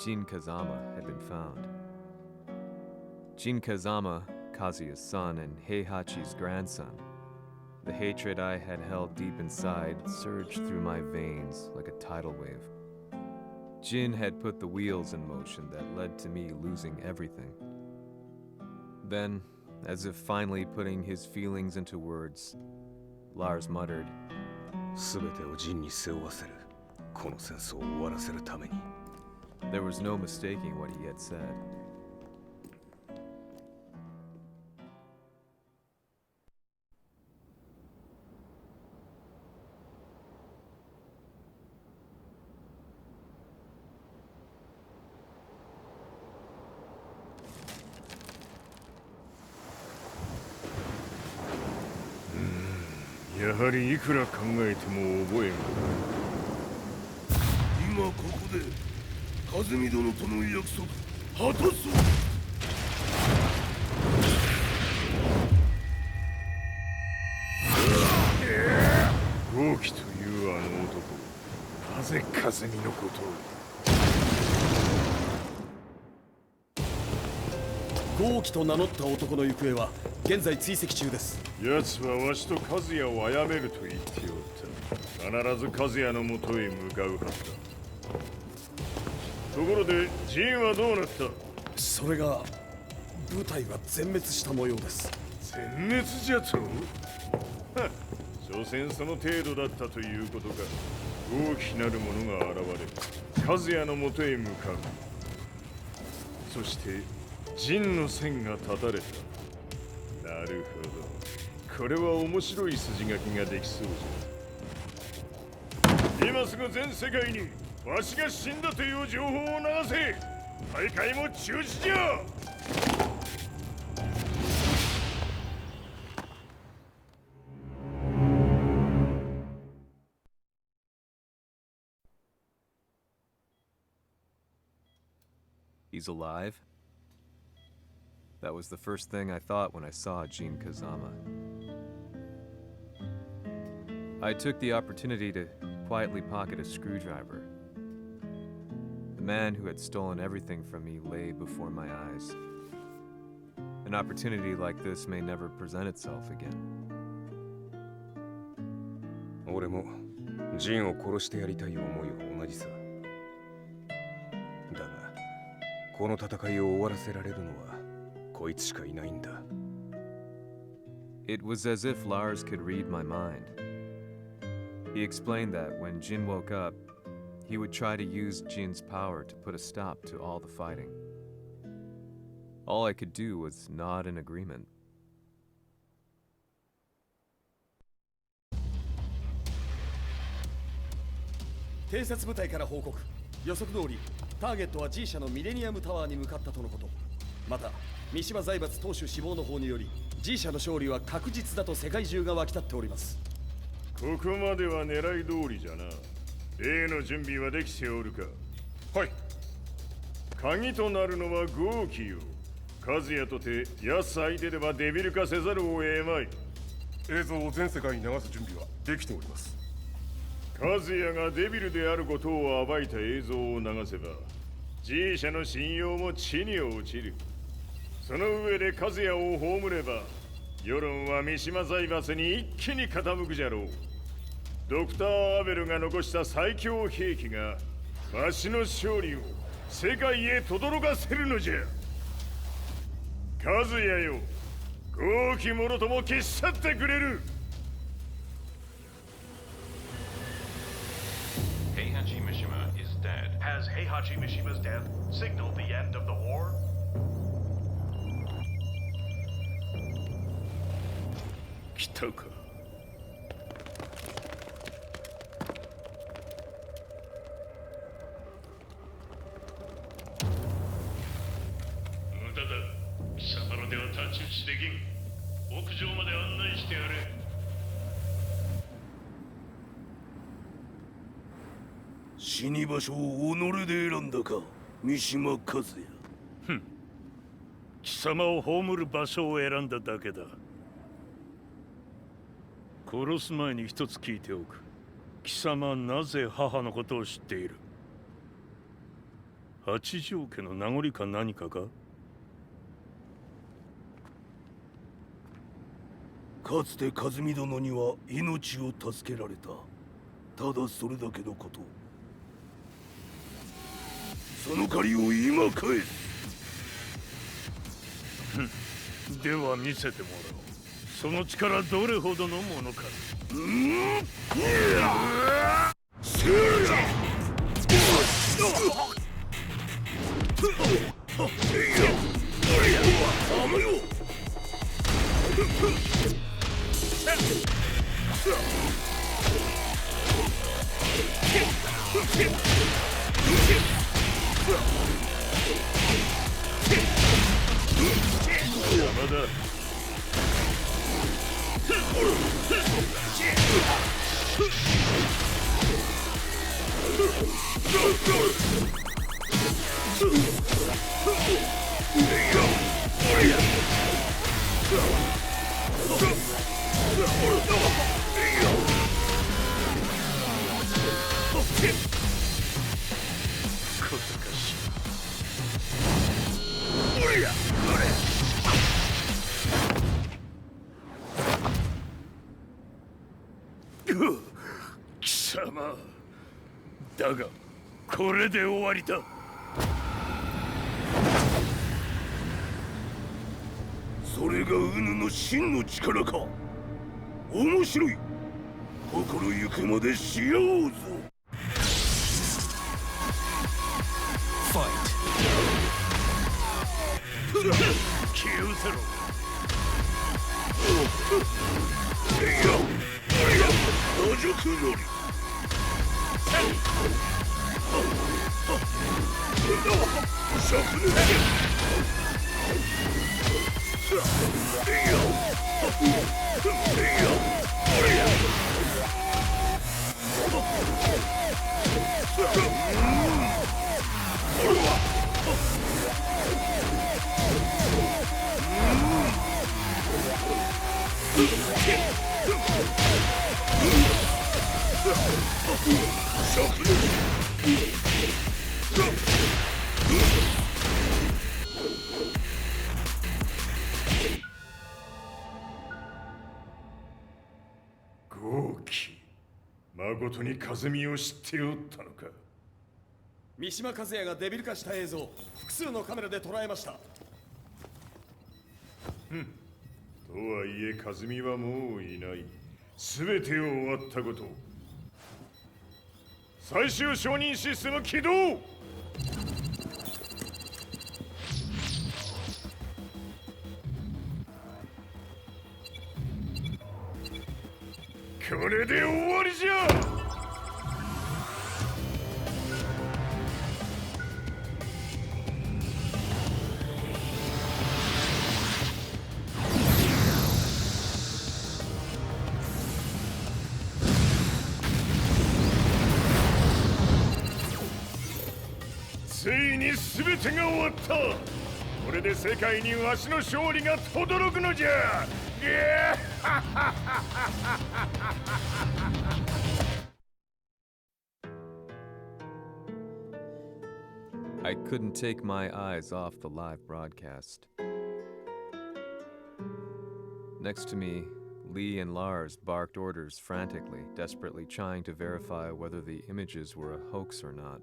Jin Kazama had been found. Jin Kazama, Kazuya's son and Heihachi's grandson. The hatred I had held deep inside surged through my veins like a tidal wave. Jin had put the wheels in motion that led to me losing everything. Then, as if finally putting his feelings into words, Lars muttered, 全てをジンに背負わせる。この戦争を終わらせるために。There was no mistaking what he had said. Hmm, やはりいくら考えても覚えん。今ここで和美殿との約束果たそう。豪輝というあの男、なぜ和美のことを。豪輝と名乗った男の行方は現在追跡中です。奴はわしと和也を殺めると言っておった。必ず和也のもとへ向かうはずだ。ところでジンはどうなった？それが部隊は全滅した模様です。全滅じゃと？はっ、所詮その程度だったということか。大きなる者が現れ、和也のもとへ向かう。そしてジンの線が断たれた。なるほど、これは面白い筋書きができそうじゃ。今すぐ全世界にわしが死んだという情報を流せ。大会も中止じゃ。He's alive? That was the first thing I thought when I saw Jin Kazama. I took the opportunity to quietly pocket a screwdriver. The man who had stolen everything from me lay before my eyes. An opportunity like this may never present itself again. 俺もジンを殺してやりたい思いは同じさ。だが、この戦いを終わらせられるのはこいつしかいないんだ。It was as if Lars could read my mind. He explained that when Jin woke up, he would try to use Jin's power to put a stop to all the fighting. All I could do was nod in agreement. 偵察部隊から報告。予測通り、ターゲットは G 社のミレニアムタワーに向かったとのこと。また、三島財閥当主死亡の方により、G 社の勝利は確実だと世界中が沸き立っております。ここまでは狙い通りじゃな。例の準備はできておるか。はい。鍵となるのは豪気よ。和也とて安相手ではデビル化せざるを得まい。映像を全世界に流す準備はできております。和也がデビルであることを暴いた映像を流せば G 社の信用も地に落ちる。その上で和也を葬れば世論は三島財閥に一気に傾くじゃろう。ドクター・アベルが残した最強兵器がわしの勝利を世界へ轟かせるのじゃ。和也よ、豪気者とも消し去ってくれる。Heihachi Mishima is dead. Has Heihachi Mishima's death signaled the end of the war? 来たか。無駄だ。貴様の手は太刀打ちできん。屋上まで案内してやれ。死に場所を己で選んだか、三島和也。貴様を葬る場所を選んだだけだ。殺す前に一つ聞いておく。貴様はなぜ母のことを知っている？八条家の名残か何かか？かつて和美殿には命を助けられた。ただそれだけのこと。その借りを今返す。では見せてもらおう。その力どれほどのものか。邪魔だ。貴様だがこれで終わりだ。それがウヌの真の力か。面白い。心ゆくまでしようぞ。ファイト。気を失せろ。打辱のり。豪気、誠に和美を知っておったのか。三島和也がデビル化した映像、複数のカメラで捉えました。とはいえ和美はもういない。全てを終わったこと。最終承認システム起動。これで終わりじゃ。ついに全てが終わった。これで世界にわしの勝利が轟くのじゃ。I couldn't take my eyes off the live broadcast. Next to me, Lee and Lars barked orders frantically, desperately trying to verify whether the images were a hoax or not.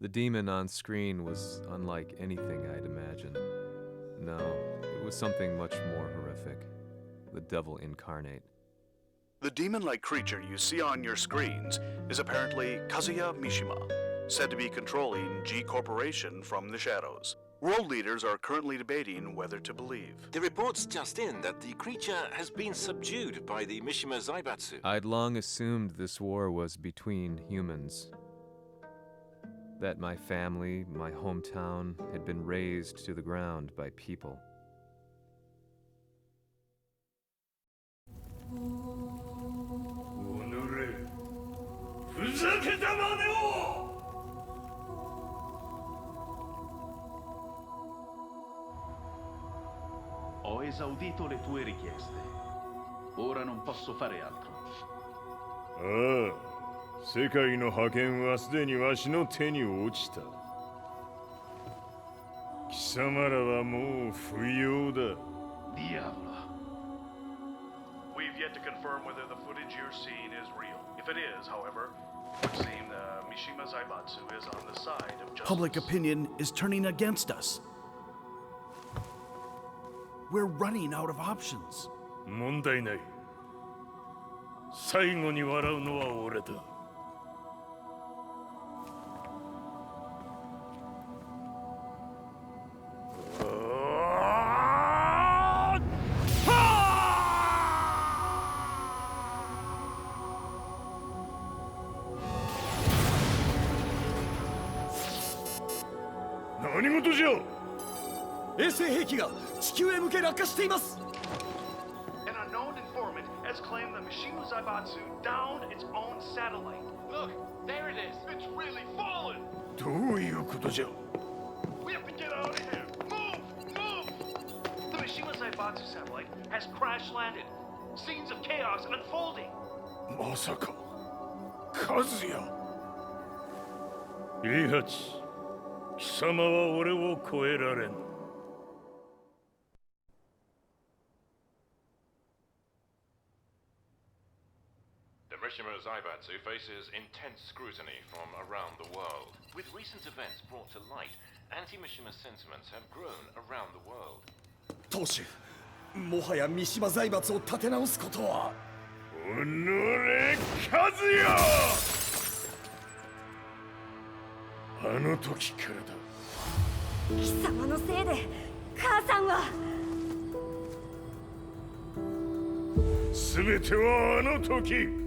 The demon on screen was unlike anything I'd imagined. No, it was something much more horrific. The devil incarnate. The demon-like creature you see on your screens is apparently Kazuya Mishima, said to be controlling G Corporation from the shadows. World leaders are currently debating whether to believe. The reports just in that the creature has been subdued by the Mishima Zaibatsu. I'd long assumed this war was between humans. That my family, my hometown, had been razed to the ground by people. Ho esaudito le tue richieste. Ora non posso fare altro. 世界の覇権はすでにわしの手に落ちた。貴様らはもう不要だ。Diavolo. We've yet to confirm whether the footage you're seeing is real. If it is, however, it would seem Mishima Zaibatsu is on the side of justice. Public opinion is turning against us. We're running out of options. 問題ない。最後に笑うのは俺だ。何事じゃ。衛星兵器が地球へ向け落下しています。An unknown informant has claimed that Mishima Zaibatsu downed its own satellite. Look, there it is. It's really fallen. どういうことじゃ。We have to get out of here. Move! The Mishima Zaibatsu satellite has crash landed. Scenes of chaos unfolding. まさか、和也。イハチ、貴様は俺を超えられん。The Mishima Zaibatsu faces intense scrutiny from around the world. With recent events brought to light, anti-Mishima sentiments have grown around the world. 当主、もはや三島財閥を立て直すことは。おのれ、和也！あの時からだ。貴様のせいで母さんは。全てはあの時。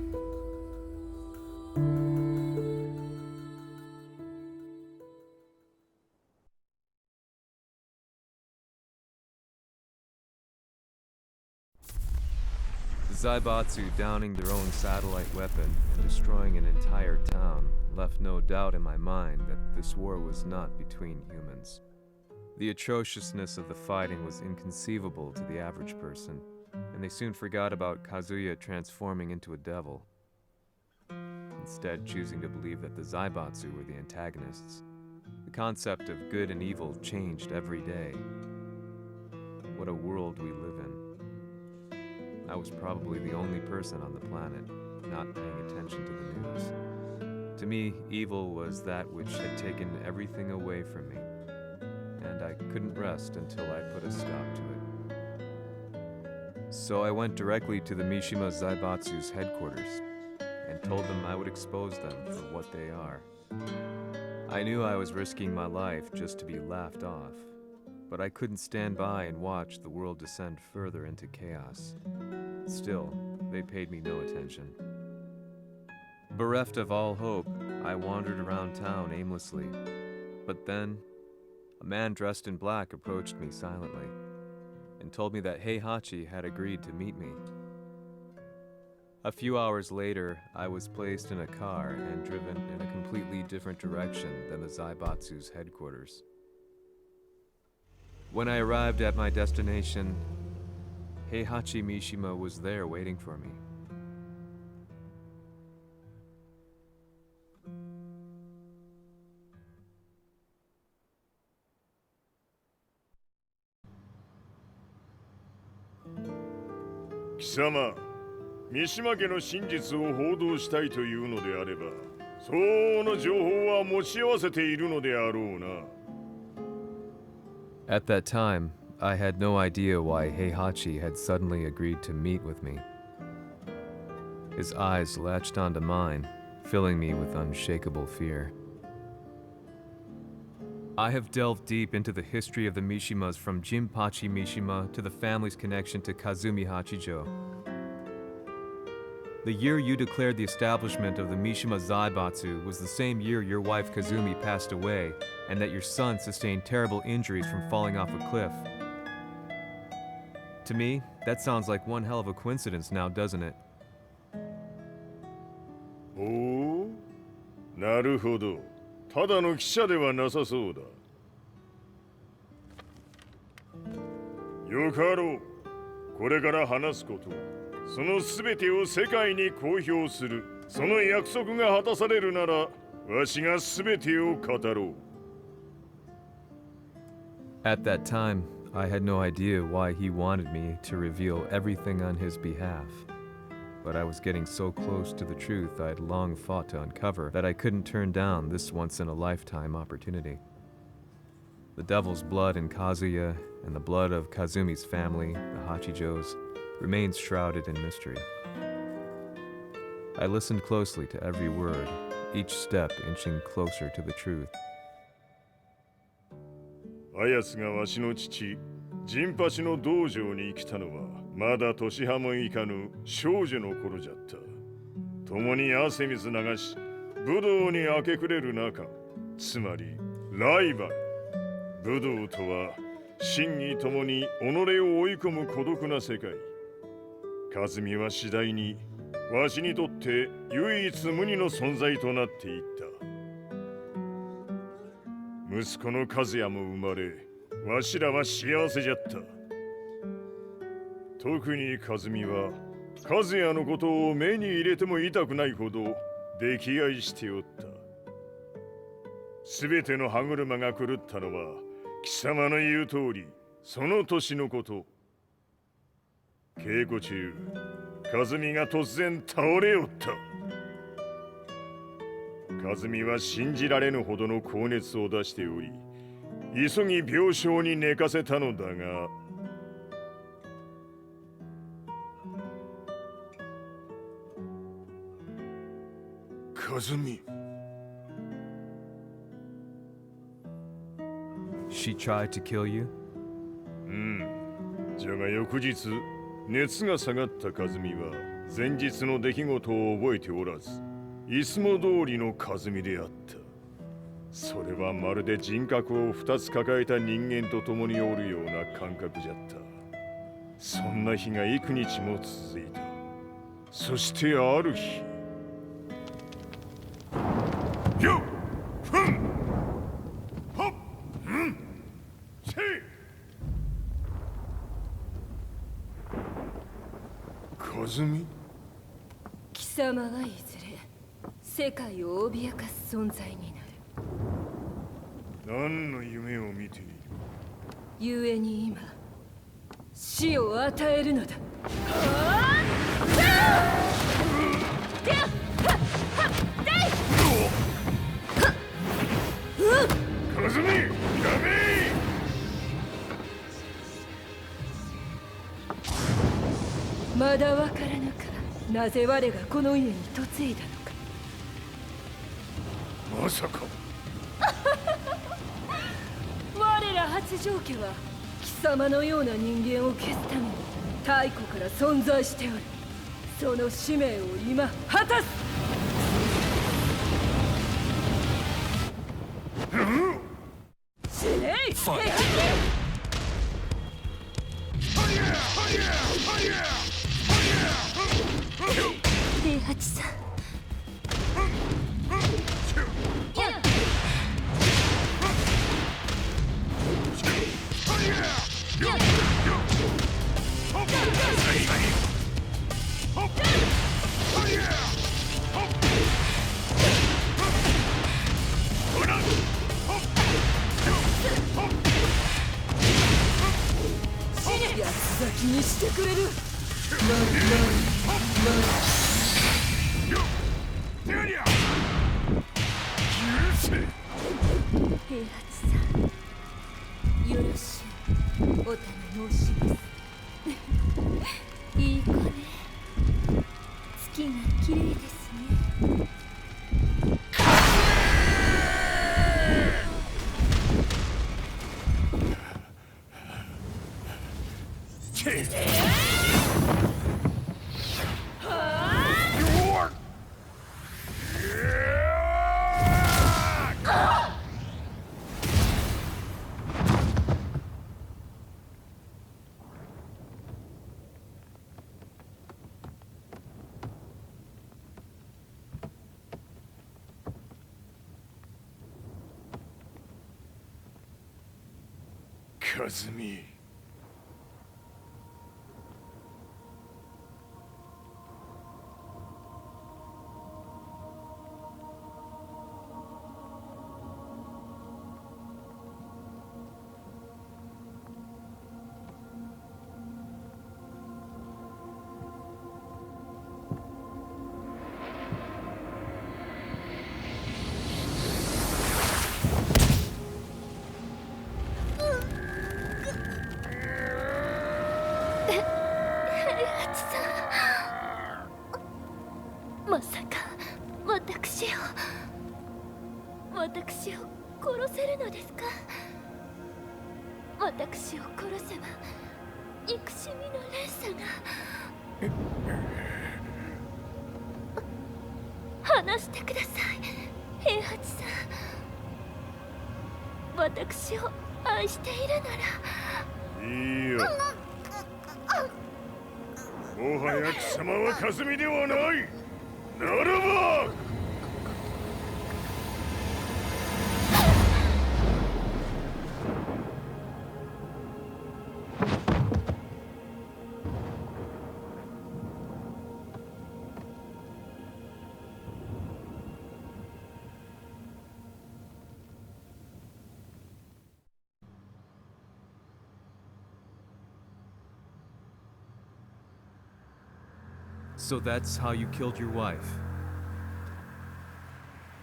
The Zaibatsu downing their own satellite weapon and destroying an entire town left no doubt in my mind that this war was not between humans. The atrociousness of the fighting was inconceivable to the average person, and they soon forgot about Kazuya transforming into a devil. instead choosing to believe that the Zaibatsu were the antagonists. The concept of good and evil changed every day. What a world we live in. I was probably the only person on the planet not paying attention to the news. To me, evil was that which had taken everything away from me, and I couldn't rest until I put a stop to it. So I went directly to the Mishima Zaibatsu's headquarters and told them I would expose them for what they are. I knew I was risking my life just to be laughed off, but I couldn't stand by and watch the world descend further into chaos. Still, they paid me no attention. Bereft of all hope, I wandered around town aimlessly. But then, a man dressed in black approached me silently and told me that Heihachi had agreed to meet me. A few hours later, I was placed in a car and driven in a completely different direction than the Zaibatsu's headquarters. When I arrived at my destination, Heihachi Mishima was there waiting for me. Kisama, 三島家の真実を報道したいというのであれば、相応の情報は持ち合わせているのであろうな。At that time, I had no idea why Heihachi had suddenly agreed to meet with me. His eyes latched onto mine, filling me with unshakable fear. I have delved deep into the history of the Mishimas from Jinpachi Mishima to the family's connection to Kazumi Hachijo. The year you declared the establishment of the Mishima Zaibatsu was the same year your wife Kazumi passed away, and that your son sustained terrible injuries from falling off a cliff. To me, that sounds like one hell of a coincidence now, doesn't it? おお、なるほど。ただの記者ではなさそうだ。よかろう。これから話すこと、そのすべてを世界に公表する。その約束が果たされるなら、わしがすべてを語ろう。At that time, I had no idea why he wanted me to reveal everything on his behalf. But I was getting so close to the truth I'd long fought to uncover that I couldn't turn down this once-in-a-lifetime opportunity. The devil's blood in Kazuya and the blood of Kazumi's family, the Hachijos, remains shrouded in mystery. I listened closely to every word, each step inching closer to the truth. あやつがわしの父、陣八の道場に来たのは、まだ年半もいかぬ少女の頃じゃった。共に汗水流し、武道に明け暮れる中、つまりライバル。武道とは、真に共に己を追い込む孤独な世界。和美は次第に、わしにとって唯一無二の存在となっていった。息子の和也も生まれ、わしらは幸せじゃった。特に和美は、和也のことを目に入れても痛くないほど溺愛しておった。すべての歯車が狂ったのは、貴様の言う通り、その年のこと。稽古中、和美が突然倒れおった。和美は信じられぬほどの高熱を出しており、急ぎ病床に寝かせたのだが、和美。She tried to kill you? じゃが翌日、熱が下がった和美は、前日の出来事を覚えておらず、いつも通りの和美であった。それはまるで人格を2つ抱えた人間と共におるような感覚じゃった。そんな日が幾日も続いた。そしてある日、よっふんはっんせい和美。貴様はいずれ世界を脅かす存在になる。何の夢を見ている？故に今死を与えるのだ。カズミ、ダメ！まだわからぬか、なぜ我がこの家に嫁いだのか。まさか我ら八丈家は貴様のような人間を消すために太古から存在しておる。その使命を今果たす。死ねい！平八さん。八つ咲きにしてくれる。平八さん、よろしゅうお頼申します。いい子ね。月が綺麗ですね。カズミ。まさか私を殺せるのですか？私を殺せば憎しみの連鎖が。話してください、平八さん。私を愛しているなら。いいよ。もはや貴様はカズミではない。ならばSo that's how you killed your wife.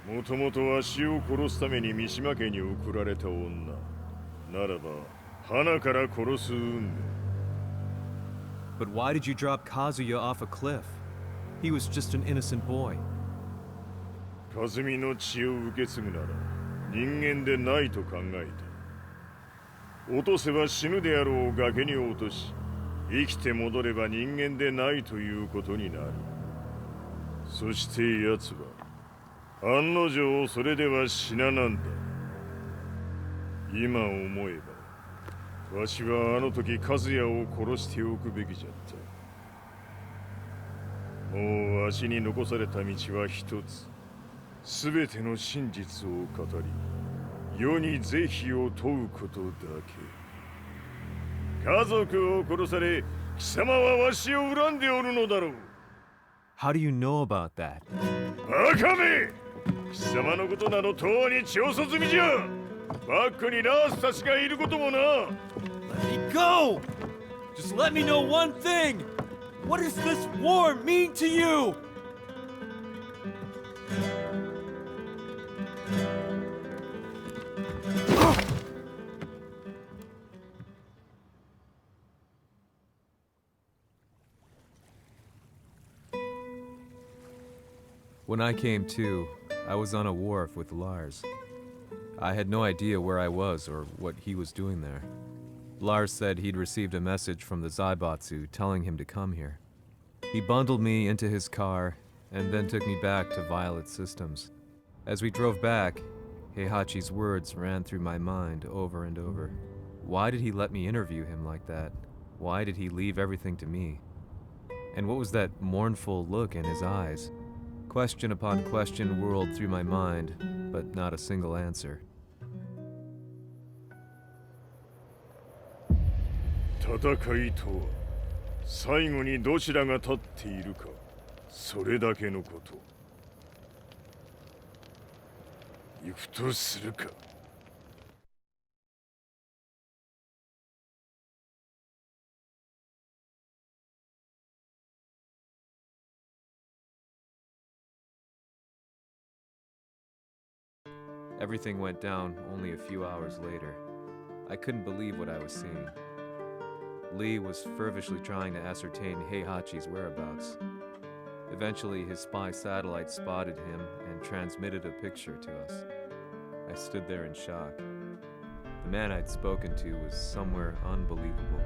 もともとわしを殺すために三島家に送られた女ならば花から殺す運命。 But why did you drop Kazuya off a cliff? He was just an innocent boy. カズミの血を受け継ぐなら人間でないと考えた。落とせば死ぬであろう崖に落とし、生きて戻れば人間でないということになる。そして奴は案の定それでは死ななんだ。今思えばわしはあの時和也を殺しておくべきじゃった。もうわしに残された道は一つ。全ての真実を語り世に是非を問うことだけ。家族を殺され貴様はわしを恨んでおるのだろう。How do you know about that? バカめ！貴様のことなどとうに調査済みじゃ。バックにナースたちがいることもな。Let me go! Just let me know one thing! What does this war mean to you? When I came to, I was on a wharf with Lars. I had no idea where I was or what he was doing there. Lars said he'd received a message from the Zaibatsu telling him to come here. He bundled me into his car and then took me back to Violet Systems. As we drove back, Heihachi's words ran through my mind over and over. Why did he let me interview him like that? Why did he leave everything to me? And what was that mournful look in his eyes? Question upon question whirled through my mind, but not a single answer. 戦いとは最後にどちらが立っているか、それだけのこと。行くとするか。Everything went down only a few hours later. I couldn't believe what I was seeing. Lee was fervently trying to ascertain Heihachi's whereabouts. Eventually, his spy satellite spotted him and transmitted a picture to us. I stood there in shock. The man I'd spoken to was somewhere unbelievable.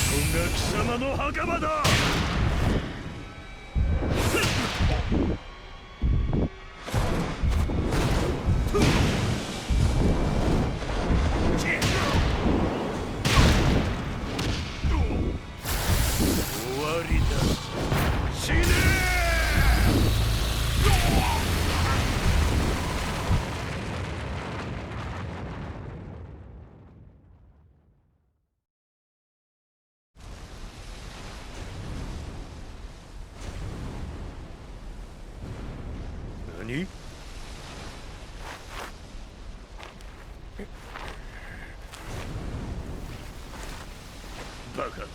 貴様の墓場だ。終わりだ。死ね何？バカだ。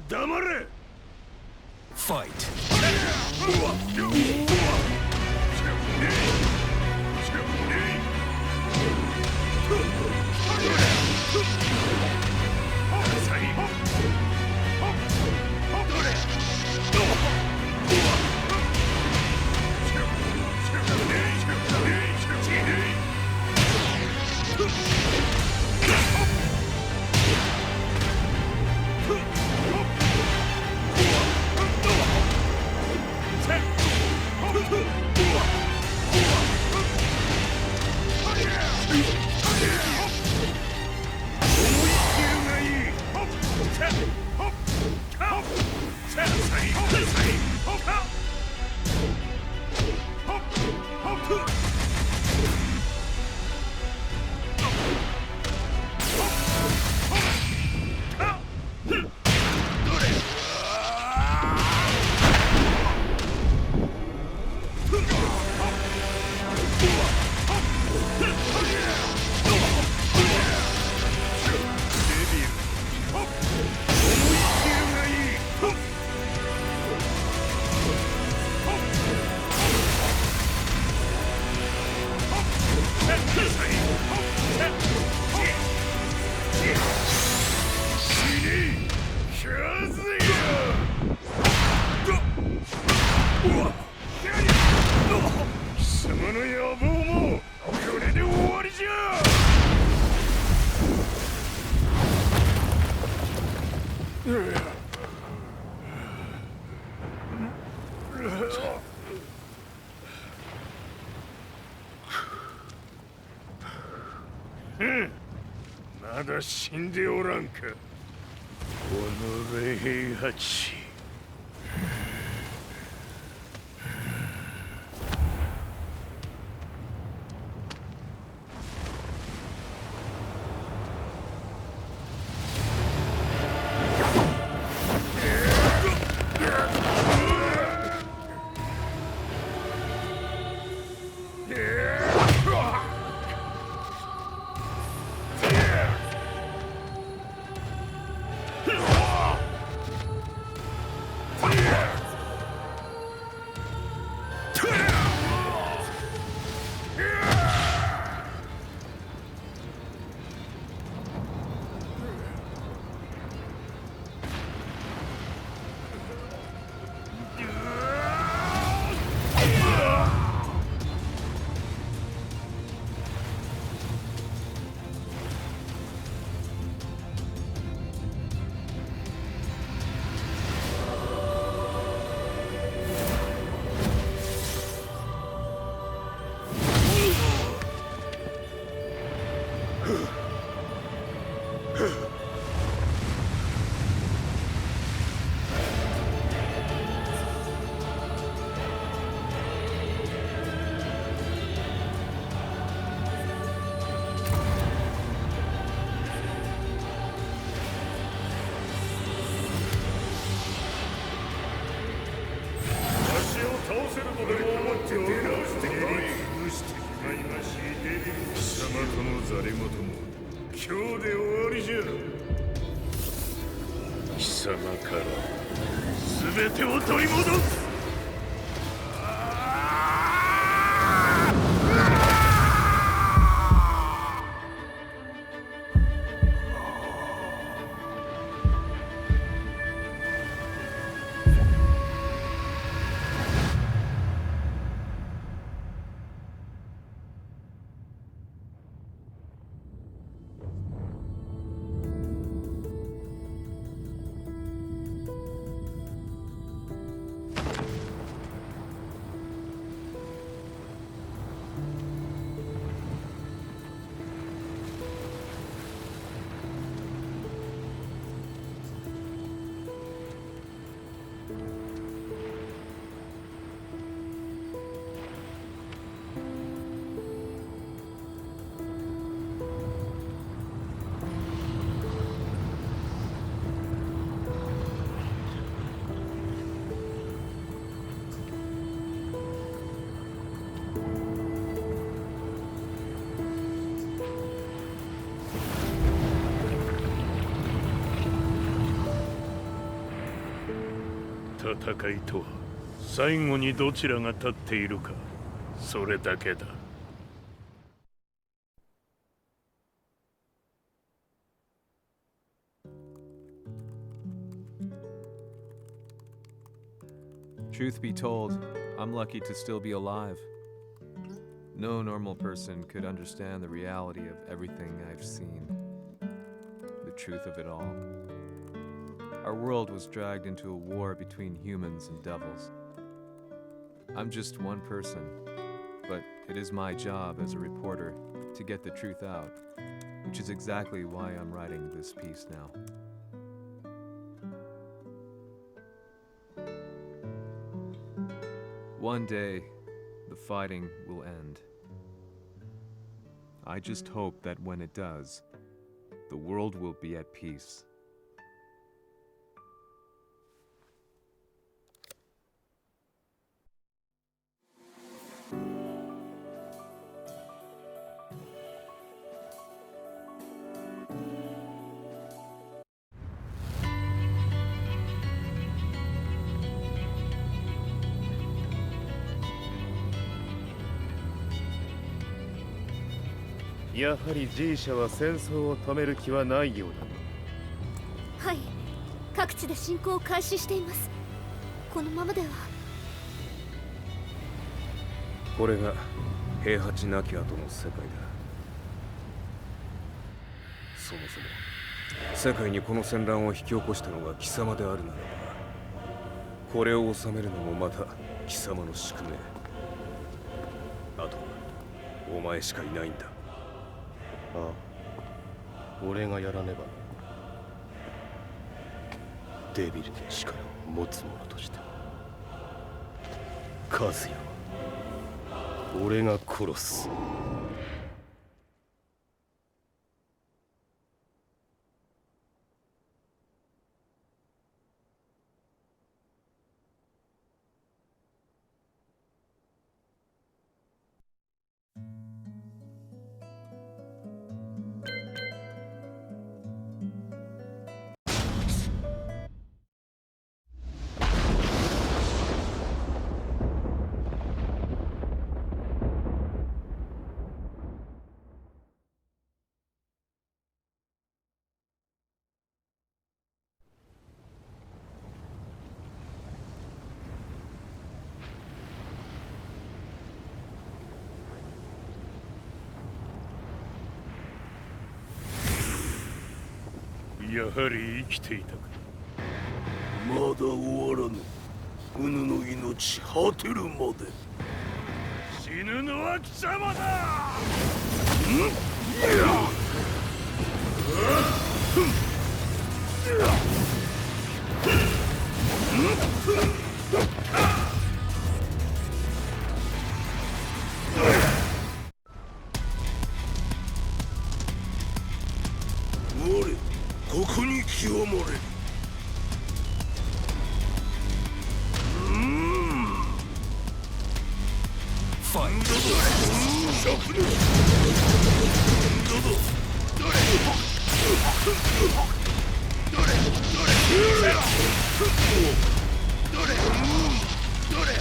黙れ！ファイト。貴様の野望もこれで終わりじゃ。まだ死んでおらんか。おのれ平八。貴様から全てを取り戻す。戦いとは最後にどちらが立っているか、それだけだ。Truth be told, I'm lucky to still be alive. No normal person could understand the reality of everything I've seen, the truth of it all. Our world was dragged into a war between humans and devils. I'm just one person, but it is my job as a reporter to get the truth out, which is exactly why I'm writing this piece now. One day, the fighting will end. I just hope that when it does, the world will be at peace. G やはり G 社は戦争を止める気はないようだ。はい、各地で侵攻を開始しています。このままでは。これが平八なき後の世界だ。そもそも世界にこの戦乱を引き起こしたのが貴様であるならば、これを治めるのもまた貴様の宿命。あとはお前しかいないんだ。ああ、俺がやらねば。デビルの力を持つ者として和也は俺が殺す。やはり生きていたか。まだ終わらぬ。うぬの命果てるまで。死ぬのは貴様だ。ここに清盛れ。ファンドド食料ドドどれどれどれどれどれどれどれ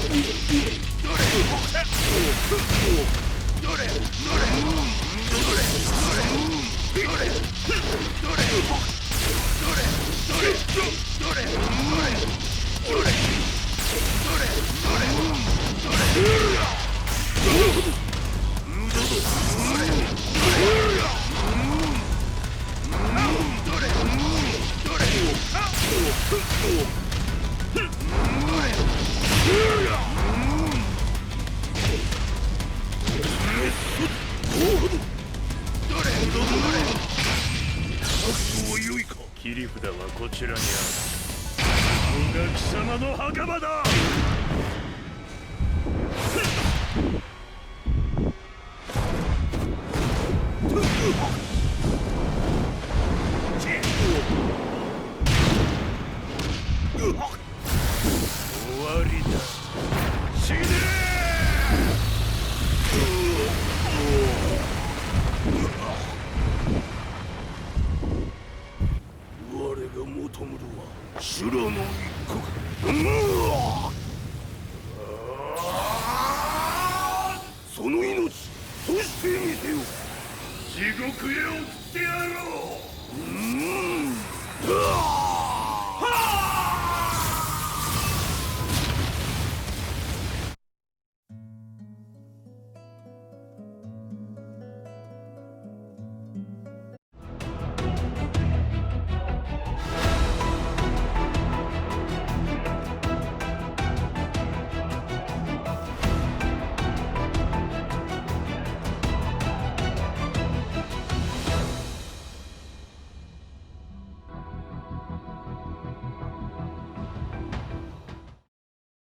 切り札はこちらにある。が貴様の墓場だ。終わりだ。死ね我が求むるは修羅の一刻。その命そしてみせよ。地獄へ送ってやろう。